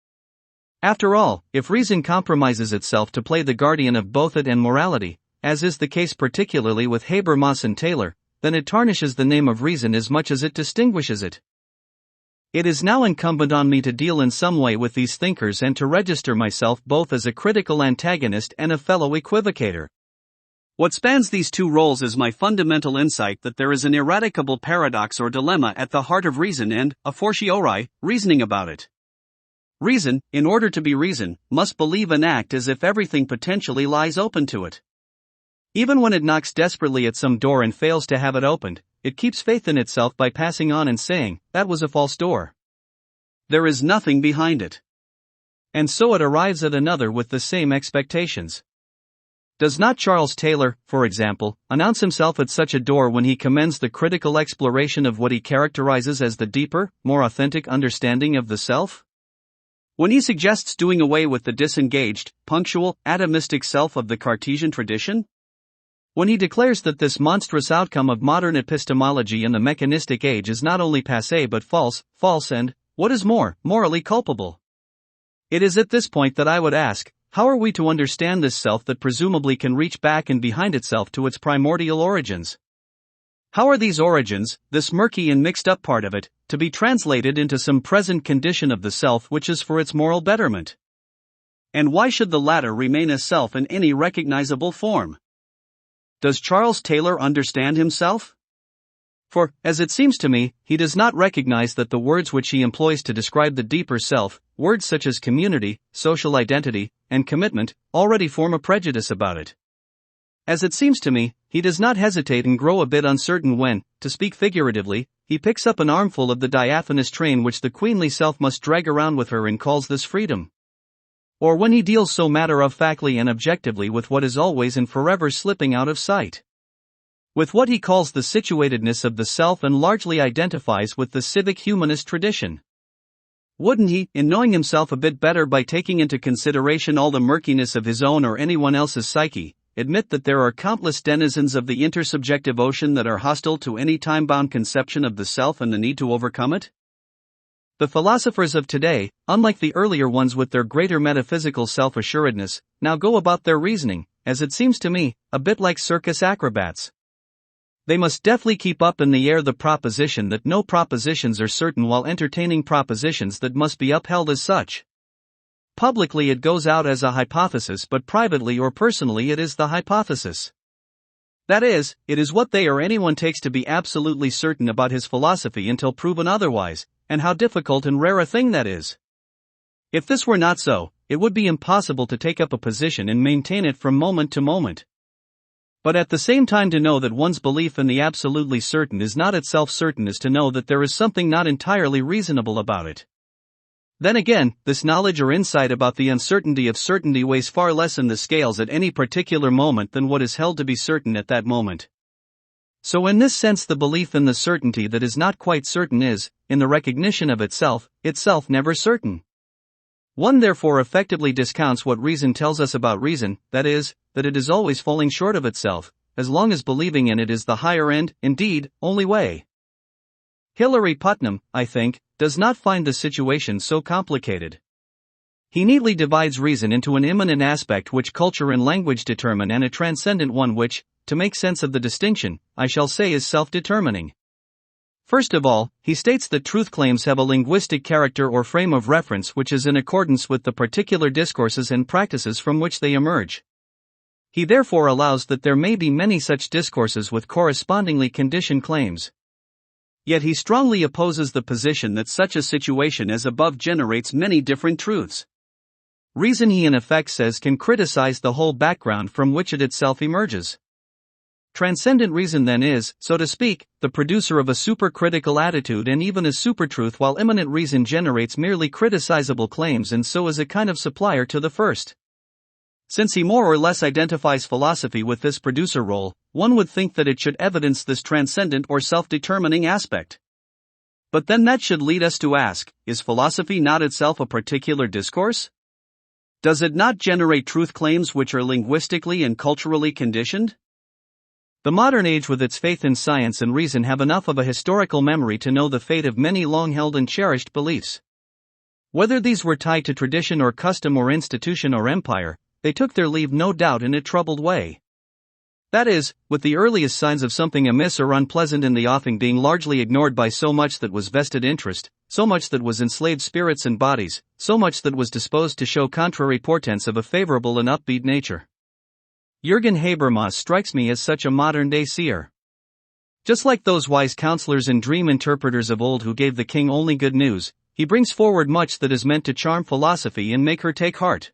After all, if reason compromises itself to play the guardian of both it and morality, as is the case particularly with Habermas and Taylor, then it tarnishes the name of reason as much as it distinguishes it. It is now incumbent on me to deal in some way with these thinkers and to register myself both as a critical antagonist and a fellow equivocator. What spans these two roles is my fundamental insight that there is an ineradicable paradox or dilemma at the heart of reason and, a fortiori, reasoning about it. Reason, in order to be reason, must believe and act as if everything potentially lies open to it. Even when it knocks desperately at some door and fails to have it opened, it keeps faith in itself by passing on and saying, "That was a false door. There is nothing behind it." And so it arrives at another with the same expectations. Does not Charles Taylor, for example, announce himself at such a door when he commends the critical exploration of what he characterizes as the deeper, more authentic understanding of the self? When he suggests doing away with the disengaged, punctual, atomistic self of the Cartesian tradition? When he declares that this monstrous outcome of modern epistemology in the mechanistic age is not only passé but false and, what is more, morally culpable? It is at this point that I would ask, how are we to understand this self that presumably can reach back and behind itself to its primordial origins? How are these origins, this murky and mixed up part of it, to be translated into some present condition of the self which is for its moral betterment? And why should the latter remain a self in any recognizable form? Does Charles Taylor understand himself? For, as it seems to me, he does not recognize that the words which he employs to describe the deeper self, words such as community, social identity, and commitment, already form a prejudice about it. As it seems to me, he does not hesitate and grow a bit uncertain when, to speak figuratively, he picks up an armful of the diaphanous train which the queenly self must drag around with her and calls this freedom. Or when he deals so matter-of-factly and objectively with what is always and forever slipping out of sight. With what he calls the situatedness of the self and largely identifies with the civic humanist tradition. Wouldn't he, in knowing himself a bit better by taking into consideration all the murkiness of his own or anyone else's psyche, admit that there are countless denizens of the intersubjective ocean that are hostile to any time-bound conception of the self and the need to overcome it? The philosophers of today, unlike the earlier ones with their greater metaphysical self-assuredness, now go about their reasoning, as it seems to me, a bit like circus acrobats. They must deftly keep up in the air the proposition that no propositions are certain while entertaining propositions that must be upheld as such. Publicly it goes out as a hypothesis, but privately or personally it is the hypothesis. That is, it is what they or anyone takes to be absolutely certain about his philosophy until proven otherwise, and how difficult and rare a thing that is. If this were not so, it would be impossible to take up a position and maintain it from moment to moment. But at the same time, to know that one's belief in the absolutely certain is not itself certain is to know that there is something not entirely reasonable about it. Then again, this knowledge or insight about the uncertainty of certainty weighs far less in the scales at any particular moment than what is held to be certain at that moment. So in this sense the belief in the certainty that is not quite certain is, in the recognition of itself never certain. One therefore effectively discounts what reason tells us about reason, that is, that it is always falling short of itself, as long as believing in it is the higher and, indeed, only way. Hilary Putnam, I think, does not find the situation so complicated. He neatly divides reason into an immanent aspect which culture and language determine and a transcendent one which, to make sense of the distinction, I shall say is self-determining. First of all, he states that truth claims have a linguistic character or frame of reference which is in accordance with the particular discourses and practices from which they emerge. He therefore allows that there may be many such discourses with correspondingly conditioned claims. Yet he strongly opposes the position that such a situation as above generates many different truths. Reason, he in effect says, can criticize the whole background from which it itself emerges. Transcendent reason then is, so to speak, the producer of a supercritical attitude and even a supertruth, while immanent reason generates merely criticizable claims and so is a kind of supplier to the first. Since he more or less identifies philosophy with this producer role, one would think that it should evidence this transcendent or self-determining aspect. But then that should lead us to ask, is philosophy not itself a particular discourse? Does it not generate truth claims which are linguistically and culturally conditioned? The modern age with its faith in science and reason have enough of a historical memory to know the fate of many long-held and cherished beliefs. Whether these were tied to tradition or custom or institution or empire, they took their leave no doubt in a troubled way. That is, with the earliest signs of something amiss or unpleasant in the offing being largely ignored by so much that was vested interest, so much that was enslaved spirits and bodies, so much that was disposed to show contrary portents of a favorable and upbeat nature. Jürgen Habermas strikes me as such a modern-day seer. Just like those wise counselors and dream interpreters of old who gave the king only good news, he brings forward much that is meant to charm philosophy and make her take heart.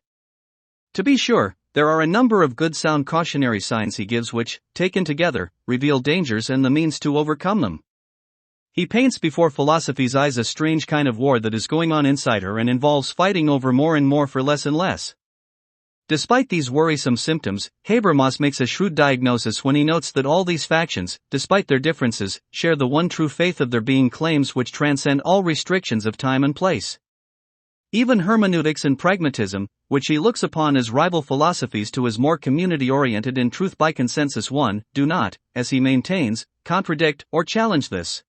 To be sure, there are a number of good sound cautionary signs he gives which, taken together, reveal dangers and the means to overcome them. He paints before philosophy's eyes a strange kind of war that is going on inside her and involves fighting over more and more for less and less. Despite these worrisome symptoms, Habermas makes a shrewd diagnosis when he notes that all these factions, despite their differences, share the one true faith of there being claims which transcend all restrictions of time and place. Even hermeneutics and pragmatism, which he looks upon as rival philosophies to his more community-oriented and truth-by-consensus one, do not, as he maintains, contradict or challenge this.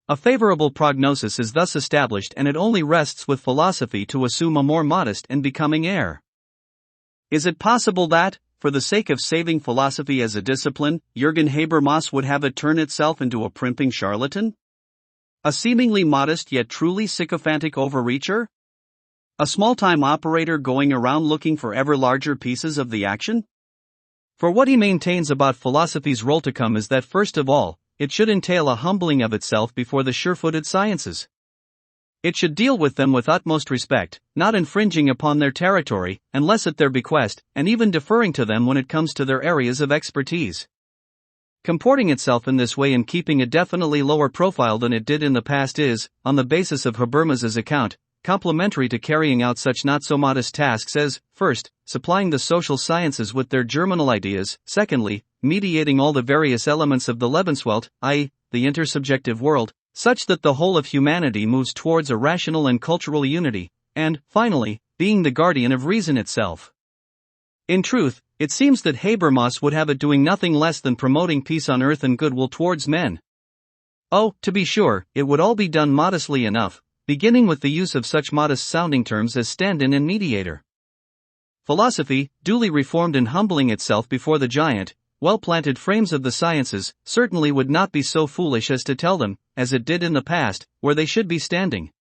A favorable prognosis is thus established, and it only rests with philosophy to assume a more modest and becoming air. Is it possible that, for the sake of saving philosophy as a discipline, Jürgen Habermas would have it turn itself into a primping charlatan? A seemingly modest yet truly sycophantic overreacher? A small-time operator going around looking for ever larger pieces of the action? For what he maintains about philosophy's role to come is that first of all, it should entail a humbling of itself before the sure-footed sciences. It should deal with them with utmost respect, not infringing upon their territory, unless at their bequest, and even deferring to them when it comes to their areas of expertise. Comporting itself in this way and keeping a definitely lower profile than it did in the past is, on the basis of Habermas's account, complementary to carrying out such not-so-modest tasks as, first, supplying the social sciences with their germinal ideas, secondly, mediating all the various elements of the Lebenswelt, i.e., the intersubjective world, such that the whole of humanity moves towards a rational and cultural unity, and, finally, being the guardian of reason itself. In truth, it seems that Habermas would have it doing nothing less than promoting peace on earth and goodwill towards men. Oh, to be sure, it would all be done modestly enough, beginning with the use of such modest-sounding terms as stand-in and mediator. Philosophy, duly reformed and humbling itself before the giant, well-planted frames of the sciences, certainly would not be so foolish as to tell them, as it did in the past, where they should be standing.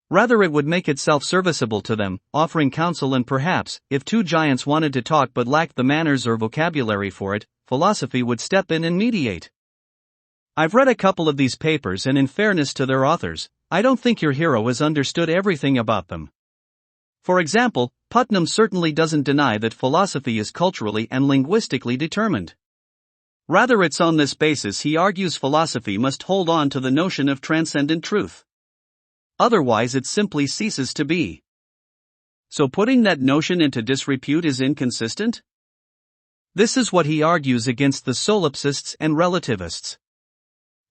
Rather it would make itself serviceable to them, offering counsel, and perhaps, if two giants wanted to talk but lacked the manners or vocabulary for it, philosophy would step in and mediate. I've read a couple of these papers, and in fairness to their authors, I don't think your hero has understood everything about them. For example, Putnam certainly doesn't deny that philosophy is culturally and linguistically determined. Rather, it's on this basis he argues philosophy must hold on to the notion of transcendent truth. Otherwise it simply ceases to be. So putting that notion into disrepute is inconsistent? This is what he argues against the solipsists and relativists.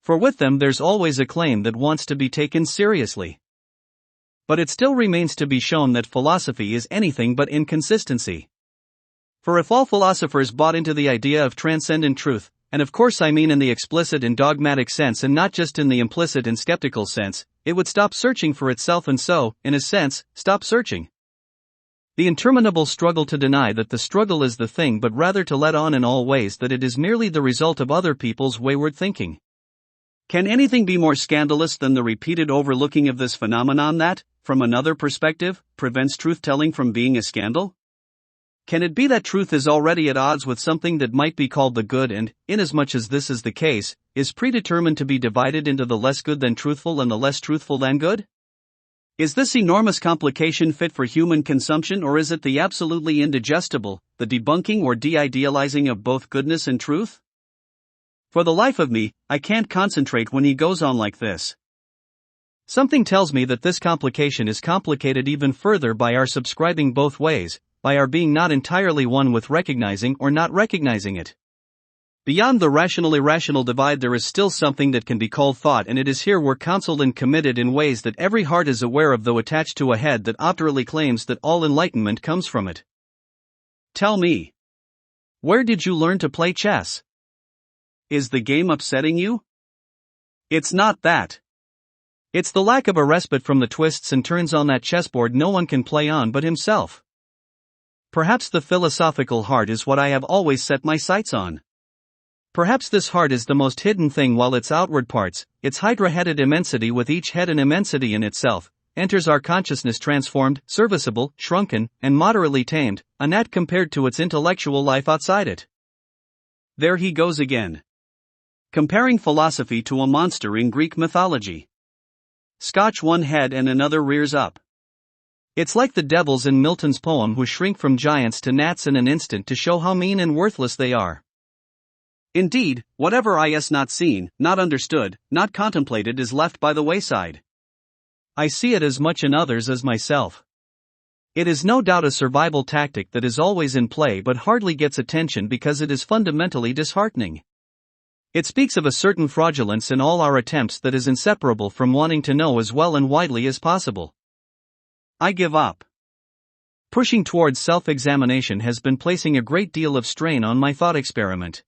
For with them there's always a claim that wants to be taken seriously. But it still remains to be shown that philosophy is anything but inconsistency. For if all philosophers bought into the idea of transcendent truth, and of course I mean in the explicit and dogmatic sense and not just in the implicit and skeptical sense, it would stop searching for itself and so, in a sense, stop searching. The interminable struggle to deny that the struggle is the thing, but rather to let on in all ways that it is merely the result of other people's wayward thinking. Can anything be more scandalous than the repeated overlooking of this phenomenon that, from another perspective, prevents truth-telling from being a scandal? Can it be that truth is already at odds with something that might be called the good and, inasmuch as this is the case, is predetermined to be divided into the less good than truthful and the less truthful than good? Is this enormous complication fit for human consumption, or is it the absolutely indigestible, the debunking or de-idealizing of both goodness and truth? For the life of me, I can't concentrate when he goes on like this. Something tells me that this complication is complicated even further by our subscribing both ways, by our being not entirely one with recognizing or not recognizing it. Beyond the rational-irrational divide there is still something that can be called thought, and it is here we're counseled and committed in ways that every heart is aware of, though attached to a head that obdurately claims that all enlightenment comes from it. Tell me, where did you learn to play chess? Is the game upsetting you? It's not that. It's the lack of a respite from the twists and turns on that chessboard no one can play on but himself. Perhaps the philosophical heart is what I have always set my sights on. Perhaps this heart is the most hidden thing, while its outward parts, its hydra-headed immensity with each head an immensity in itself, enters our consciousness transformed, serviceable, shrunken, and moderately tamed, a gnat compared to its intellectual life outside it. There he goes again. Comparing philosophy to a monster in Greek mythology. Scotch one head and another rears up. It's like the devils in Milton's poem who shrink from giants to gnats in an instant to show how mean and worthless they are. Indeed, whatever is not seen, not understood, not contemplated is left by the wayside. I see it as much in others as myself. It is no doubt a survival tactic that is always in play but hardly gets attention because it is fundamentally disheartening. It speaks of a certain fraudulence in all our attempts that is inseparable from wanting to know as well and widely as possible. I give up. Pushing towards self-examination has been placing a great deal of strain on my thought experiment.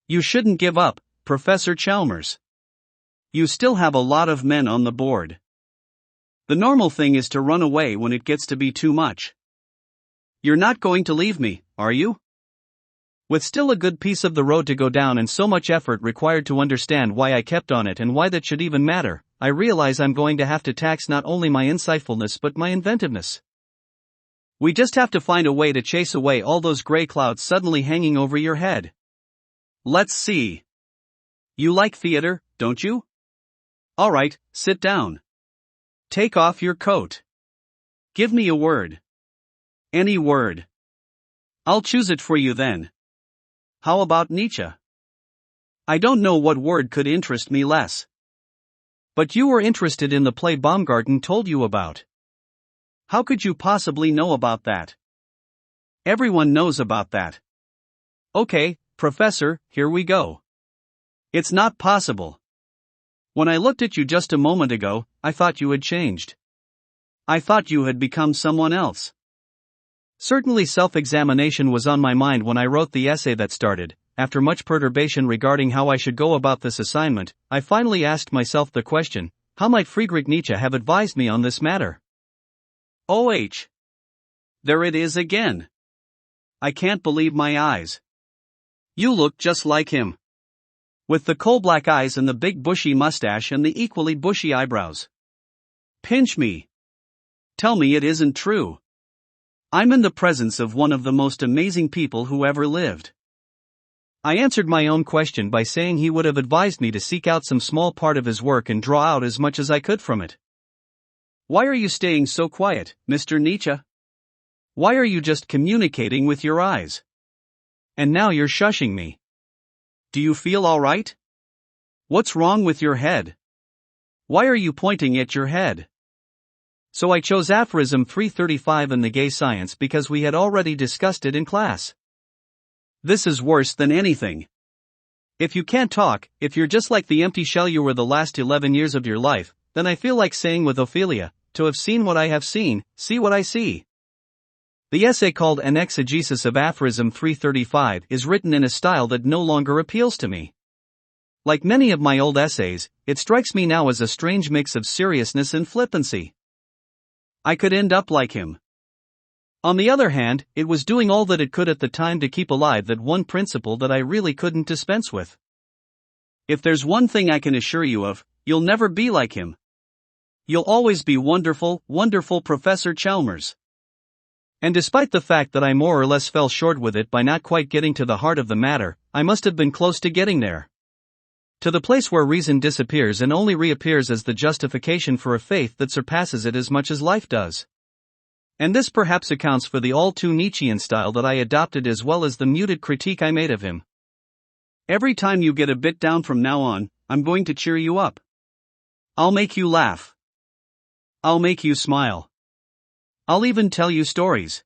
You shouldn't give up, Professor Chalmers. You still have a lot of men on the board. The normal thing is to run away when it gets to be too much. You're not going to leave me, are you? With still a good piece of the road to go down and so much effort required to understand why I kept on it and why that should even matter, I realize I'm going to have to tax not only my insightfulness but my inventiveness. We just have to find a way to chase away all those gray clouds suddenly hanging over your head. Let's see. You like theater, don't you? All right, sit down. Take off your coat. Give me a word. Any word. I'll choose it for you then. How about Nietzsche? I don't know what word could interest me less. But you were interested in the play Baumgarten told you about. How could you possibly know about that? Everyone knows about that. Okay, Professor, here we go. It's not possible. When I looked at you just a moment ago, I thought you had changed. I thought you had become someone else. Certainly self-examination was on my mind when I wrote the essay that started. After much perturbation regarding how I should go about this assignment, I finally asked myself the question, how might Friedrich Nietzsche have advised me on this matter? OH. There it is again. I can't believe my eyes. You look just like him. With the coal-black eyes and the big bushy mustache and the equally bushy eyebrows. Pinch me. Tell me it isn't true. I'm in the presence of one of the most amazing people who ever lived. I answered my own question by saying he would have advised me to seek out some small part of his work and draw out as much as I could from it. Why are you staying so quiet, Mr. Nietzsche? Why are you just communicating with your eyes? And now you're shushing me. Do you feel all right? What's wrong with your head? Why are you pointing at your head? So I chose aphorism 335 in the gay science because we had already discussed it in class. This is worse than anything. If you can't talk, if you're just like the empty shell you were the last 11 years of your life, then I feel like saying with Ophelia, to have seen what I have seen, see what I see. The essay called An Exegesis of Aphorism 335 is written in a style that no longer appeals to me. Like many of my old essays, it strikes me now as a strange mix of seriousness and flippancy. I could end up like him. On the other hand, it was doing all that it could at the time to keep alive that one principle that I really couldn't dispense with. If there's one thing I can assure you of, you'll never be like him. You'll always be wonderful, wonderful Professor Chalmers. And despite the fact that I more or less fell short with it by not quite getting to the heart of the matter, I must have been close to getting there. To the place where reason disappears and only reappears as the justification for a faith that surpasses it as much as life does. And this perhaps accounts for the all too Nietzschean style that I adopted as well as the muted critique I made of him. Every time you get a bit down from now on, I'm going to cheer you up. I'll make you laugh. I'll make you smile. I'll even tell you stories.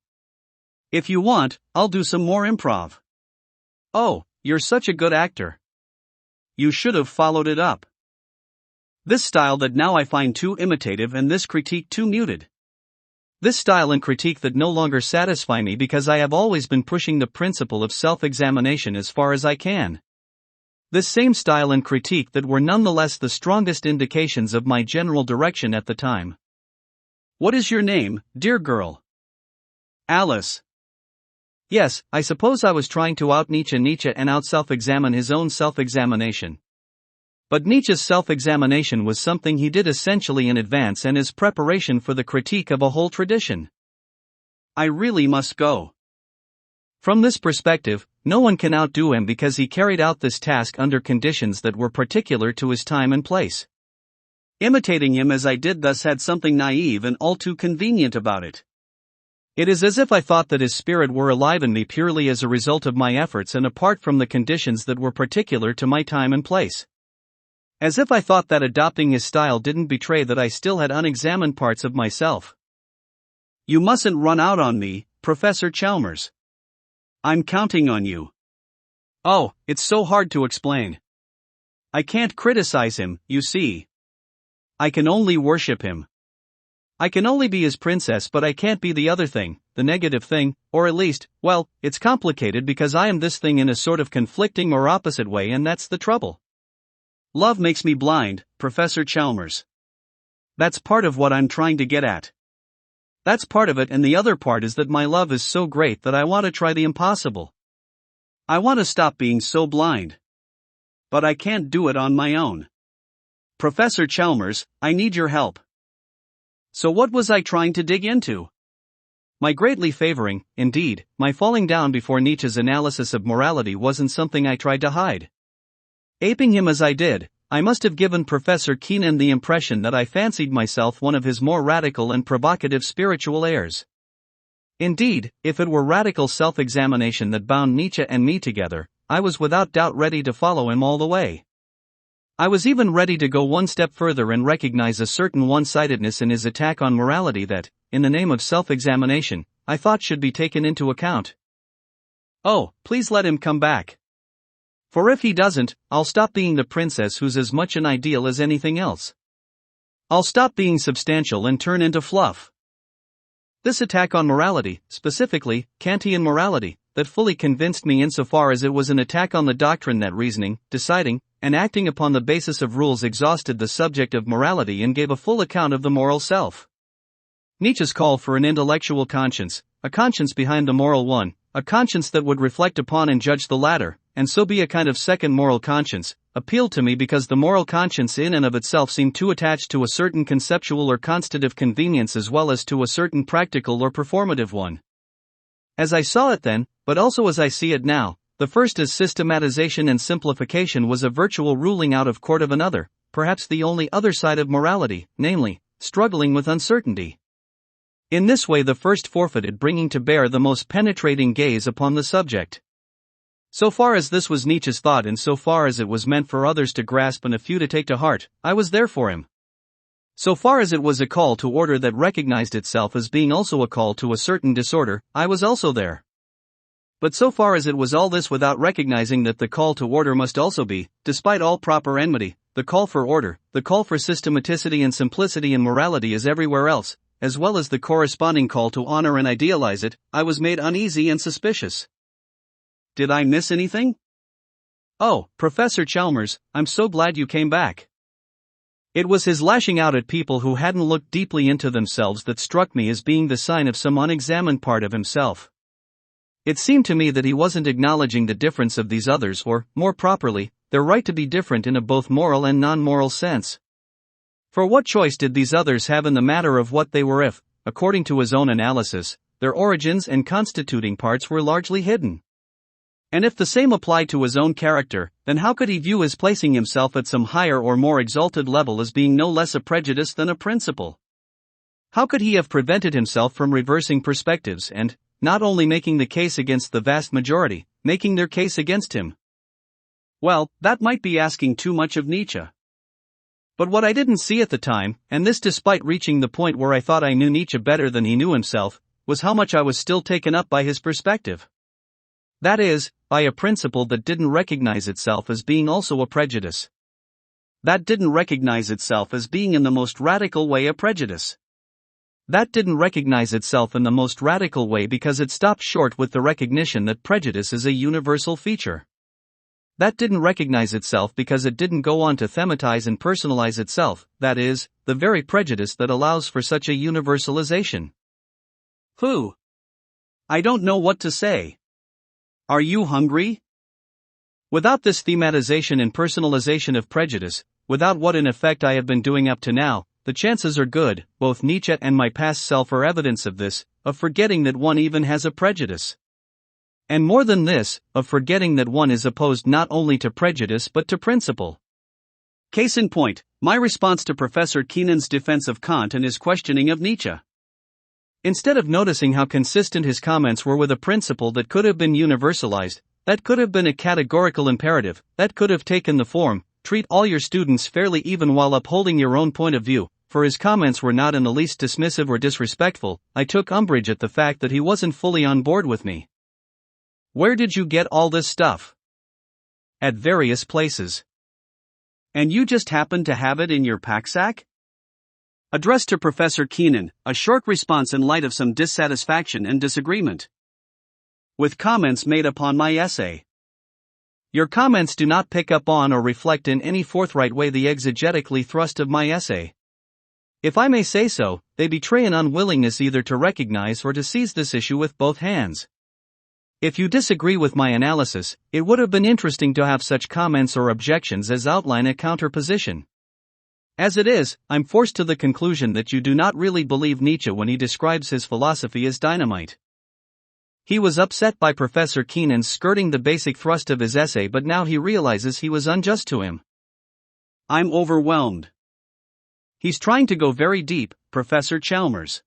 If you want, I'll do some more improv. Oh, you're such a good actor. You should have followed it up. This style that now I find too imitative and this critique too muted. This style and critique that no longer satisfy me because I have always been pushing the principle of self-examination as far as I can. This same style and critique that were nonetheless the strongest indications of my general direction at the time. What is your name, dear girl? Alice. Yes, I suppose I was trying to out Nietzsche and out self-examine his own self-examination. But Nietzsche's self-examination was something he did essentially in advance and as preparation for the critique of a whole tradition. I really must go. From this perspective, no one can outdo him because he carried out this task under conditions that were particular to his time and place. Imitating him as I did thus had something naive and all too convenient about it. It is as if I thought that his spirit were alive in me purely as a result of my efforts and apart from the conditions that were particular to my time and place. As if I thought that adopting his style didn't betray that I still had unexamined parts of myself. You mustn't run out on me, Professor Chalmers. I'm counting on you. Oh, it's so hard to explain. I can't criticize him, you see. I can only worship him. I can only be his princess, but I can't be the other thing, the negative thing, or at least, well, it's complicated because I am this thing in a sort of conflicting or opposite way, and that's the trouble. Love makes me blind, Professor Chalmers. That's part of what I'm trying to get at. That's part of it, and the other part is that my love is so great that I want to try the impossible. I want to stop being so blind. But I can't do it on my own. Professor Chalmers, I need your help. So what was I trying to dig into? My greatly favoring, indeed, my falling down before Nietzsche's analysis of morality wasn't something I tried to hide. Aping him as I did, I must have given Professor Keenan the impression that I fancied myself one of his more radical and provocative spiritual heirs. Indeed, if it were radical self-examination that bound Nietzsche and me together, I was without doubt ready to follow him all the way. I was even ready to go one step further and recognize a certain one-sidedness in his attack on morality that, in the name of self-examination, I thought should be taken into account. Oh, please let him come back. For if he doesn't, I'll stop being the princess who's as much an ideal as anything else. I'll stop being substantial and turn into fluff. This attack on morality, specifically, Kantian morality, that fully convinced me insofar as it was an attack on the doctrine that reasoning, deciding, and acting upon the basis of rules exhausted the subject of morality and gave a full account of the moral self. Nietzsche's call for an intellectual conscience, a conscience behind the moral one, a conscience that would reflect upon and judge the latter, and so be a kind of second moral conscience, appealed to me because the moral conscience in and of itself seemed too attached to a certain conceptual or constitutive convenience as well as to a certain practical or performative one. As I saw it then, but also as I see it now, the first as systematization and simplification was a virtual ruling out of court of another, perhaps the only other side of morality, namely, struggling with uncertainty. In this way the first forfeited bringing to bear the most penetrating gaze upon the subject. So far as this was Nietzsche's thought and so far as it was meant for others to grasp and a few to take to heart, I was there for him. So far as it was a call to order that recognized itself as being also a call to a certain disorder, I was also there. But so far as it was all this without recognizing that the call to order must also be, despite all proper enmity, the call for order, the call for systematicity and simplicity and morality as everywhere else, as well as the corresponding call to honor and idealize it, I was made uneasy and suspicious. Did I miss anything? Oh, Professor Chalmers, I'm so glad you came back. It was his lashing out at people who hadn't looked deeply into themselves that struck me as being the sign of some unexamined part of himself. It seemed to me that he wasn't acknowledging the difference of these others or, more properly, their right to be different in a both moral and non-moral sense. For what choice did these others have in the matter of what they were if, according to his own analysis, their origins and constituting parts were largely hidden? And if the same applied to his own character, then how could he view his placing himself at some higher or more exalted level as being no less a prejudice than a principle? How could he have prevented himself from reversing perspectives and, not only making the case against the vast majority, making their case against him? Well, that might be asking too much of Nietzsche. But what I didn't see at the time, and this despite reaching the point where I thought I knew Nietzsche better than he knew himself, was how much I was still taken up by his perspective. That is, by a principle that didn't recognize itself as being also a prejudice. That didn't recognize itself as being in the most radical way a prejudice. That didn't recognize itself in the most radical way because it stopped short with the recognition that prejudice is a universal feature. That didn't recognize itself because it didn't go on to thematize and personalize itself, that is, the very prejudice that allows for such a universalization. I don't know what to say. Are you hungry? Without this thematization and personalization of prejudice, without what in effect I have been doing up to now, the chances are good, both Nietzsche and my past self are evidence of this, of forgetting that one even has a prejudice. And more than this, of forgetting that one is opposed not only to prejudice but to principle. Case in point, my response to Professor Keenan's defense of Kant and his questioning of Nietzsche. Instead of noticing how consistent his comments were with a principle that could have been universalized, that could have been a categorical imperative, that could have taken the form, treat all your students fairly even while upholding your own point of view, for his comments were not in the least dismissive or disrespectful, I took umbrage at the fact that he wasn't fully on board with me. Where did you get all this stuff? At various places. And you just happened to have it in your packsack? Addressed to Professor Keenan, a short response in light of some dissatisfaction and disagreement. With comments made upon my essay. Your comments do not pick up on or reflect in any forthright way the exegetically thrust of my essay. If I may say so, they betray an unwillingness either to recognize or to seize this issue with both hands. If you disagree with my analysis, it would have been interesting to have such comments or objections as outline a counterposition. As it is, I'm forced to the conclusion that you do not really believe Nietzsche when he describes his philosophy as dynamite. He was upset by Professor Keenan skirting the basic thrust of his essay, but now he realizes he was unjust to him. I'm overwhelmed. He's trying to go very deep, Professor Chalmers.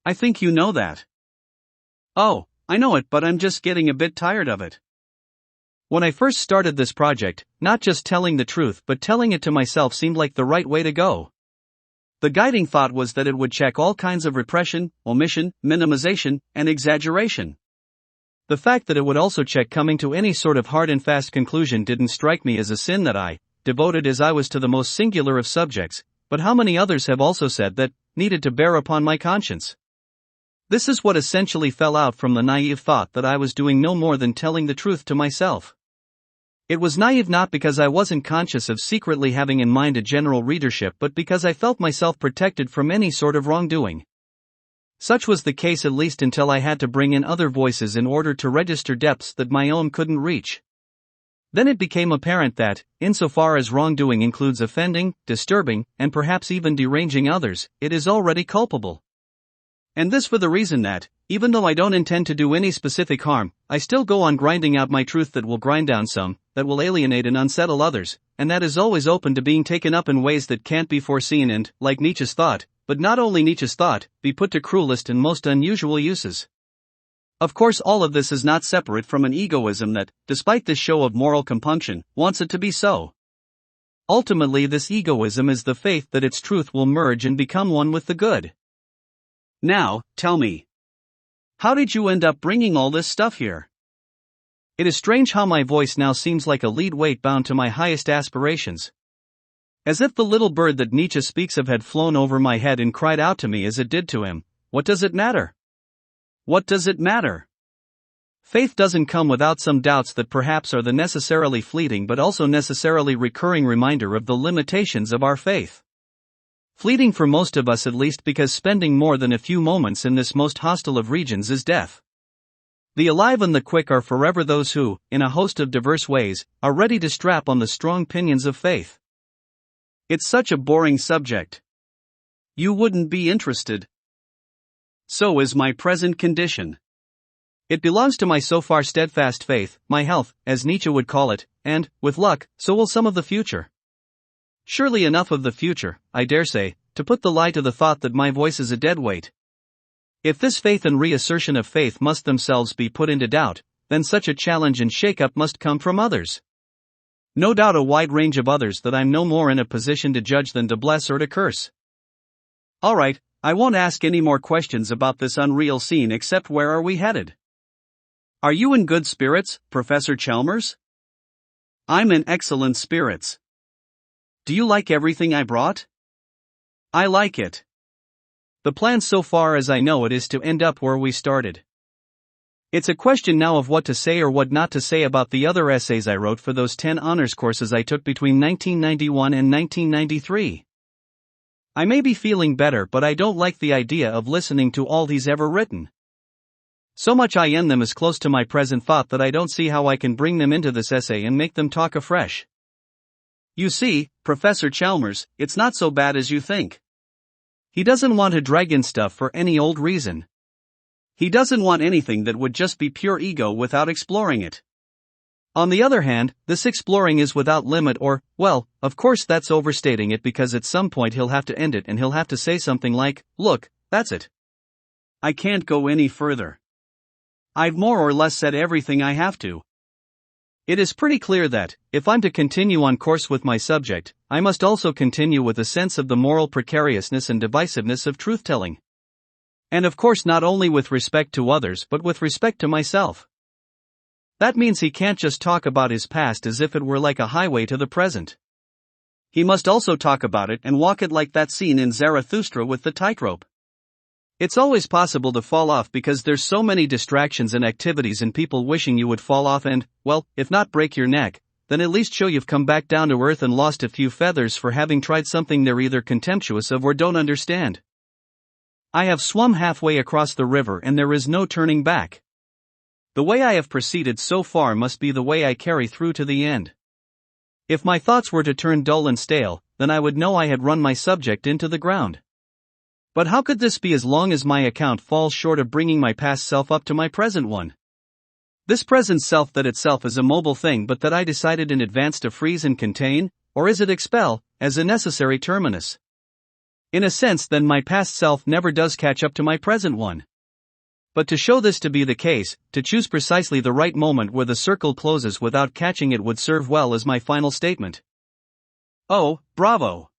I think you know that. Oh, I know it, but I'm just getting a bit tired of it. When I first started this project, not just telling the truth but telling it to myself seemed like the right way to go. The guiding thought was that it would check all kinds of repression, omission, minimization, and exaggeration. The fact that it would also check coming to any sort of hard and fast conclusion didn't strike me as a sin that I, devoted as I was to the most singular of subjects, but how many others have also said that, needed to bear upon my conscience. This is what essentially fell out from the naive thought that I was doing no more than telling the truth to myself. It was naive not because I wasn't conscious of secretly having in mind a general readership but because I felt myself protected from any sort of wrongdoing. Such was the case at least until I had to bring in other voices in order to register depths that my own couldn't reach. Then it became apparent that, insofar as wrongdoing includes offending, disturbing, and perhaps even deranging others, it is already culpable. And this for the reason that, even though I don't intend to do any specific harm, I still go on grinding out my truth that will grind down some, that will alienate and unsettle others, and that is always open to being taken up in ways that can't be foreseen and, like Nietzsche's thought, but not only Nietzsche's thought, be put to cruelest and most unusual uses. Of course, all of this is not separate from an egoism that, despite this show of moral compunction, wants it to be so. Ultimately, this egoism is the faith that its truth will merge and become one with the good. Now, tell me. How did you end up bringing all this stuff here? It is strange how my voice now seems like a lead weight bound to my highest aspirations. As if the little bird that Nietzsche speaks of had flown over my head and cried out to me as it did to him, "What does it matter? What does it matter?" Faith doesn't come without some doubts that perhaps are the necessarily fleeting but also necessarily recurring reminder of the limitations of our faith. Fleeting for most of us at least because spending more than a few moments in this most hostile of regions is death. The alive and the quick are forever those who, in a host of diverse ways, are ready to strap on the strong pinions of faith. It's such a boring subject. You wouldn't be interested. So is my present condition. It belongs to my so far steadfast faith, my health, as Nietzsche would call it, and, with luck, so will some of the future. Surely enough of the future, I dare say, to put the lie to the thought that my voice is a dead weight. If this faith and reassertion of faith must themselves be put into doubt, then such a challenge and shake-up must come from others. No doubt a wide range of others that I'm no more in a position to judge than to bless or to curse. Alright, I won't ask any more questions about this unreal scene except where are we headed? Are you in good spirits, Professor Chalmers? I'm in excellent spirits. Do you like everything I brought? I like it. The plan so far as I know it is to end up where we started. It's a question now of what to say or what not to say about the other essays I wrote for those 10 honors courses I took between 1991 and 1993. I may be feeling better, but I don't like the idea of listening to all these ever written. So much I end them as close to my present thought that I don't see how I can bring them into this essay and make them talk afresh. You see, Professor Chalmers, it's not so bad as you think. He doesn't want to drag in stuff for any old reason. He doesn't want anything that would just be pure ego without exploring it. On the other hand, this exploring is without limit or, well, of course that's overstating it because at some point he'll have to end it and he'll have to say something like, look, that's it. I can't go any further. I've more or less said everything I have to. It is pretty clear that, if I'm to continue on course with my subject, I must also continue with a sense of the moral precariousness and divisiveness of truth-telling. And of course not only with respect to others but with respect to myself. That means he can't just talk about his past as if it were like a highway to the present. He must also talk about it and walk it like that scene in Zarathustra with the tightrope. It's always possible to fall off because there's so many distractions and activities and people wishing you would fall off and, well, if not break your neck, then at least show you've come back down to earth and lost a few feathers for having tried something they're either contemptuous of or don't understand. I have swum halfway across the river and there is no turning back. The way I have proceeded so far must be the way I carry through to the end. If my thoughts were to turn dull and stale, then I would know I had run my subject into the ground. But how could this be as long as my account falls short of bringing my past self up to my present one? This present self that itself is a mobile thing but that I decided in advance to freeze and contain, or is it expel, as a necessary terminus? In a sense then my past self never does catch up to my present one. But to show this to be the case, to choose precisely the right moment where the circle closes without catching it would serve well as my final statement. Oh, bravo!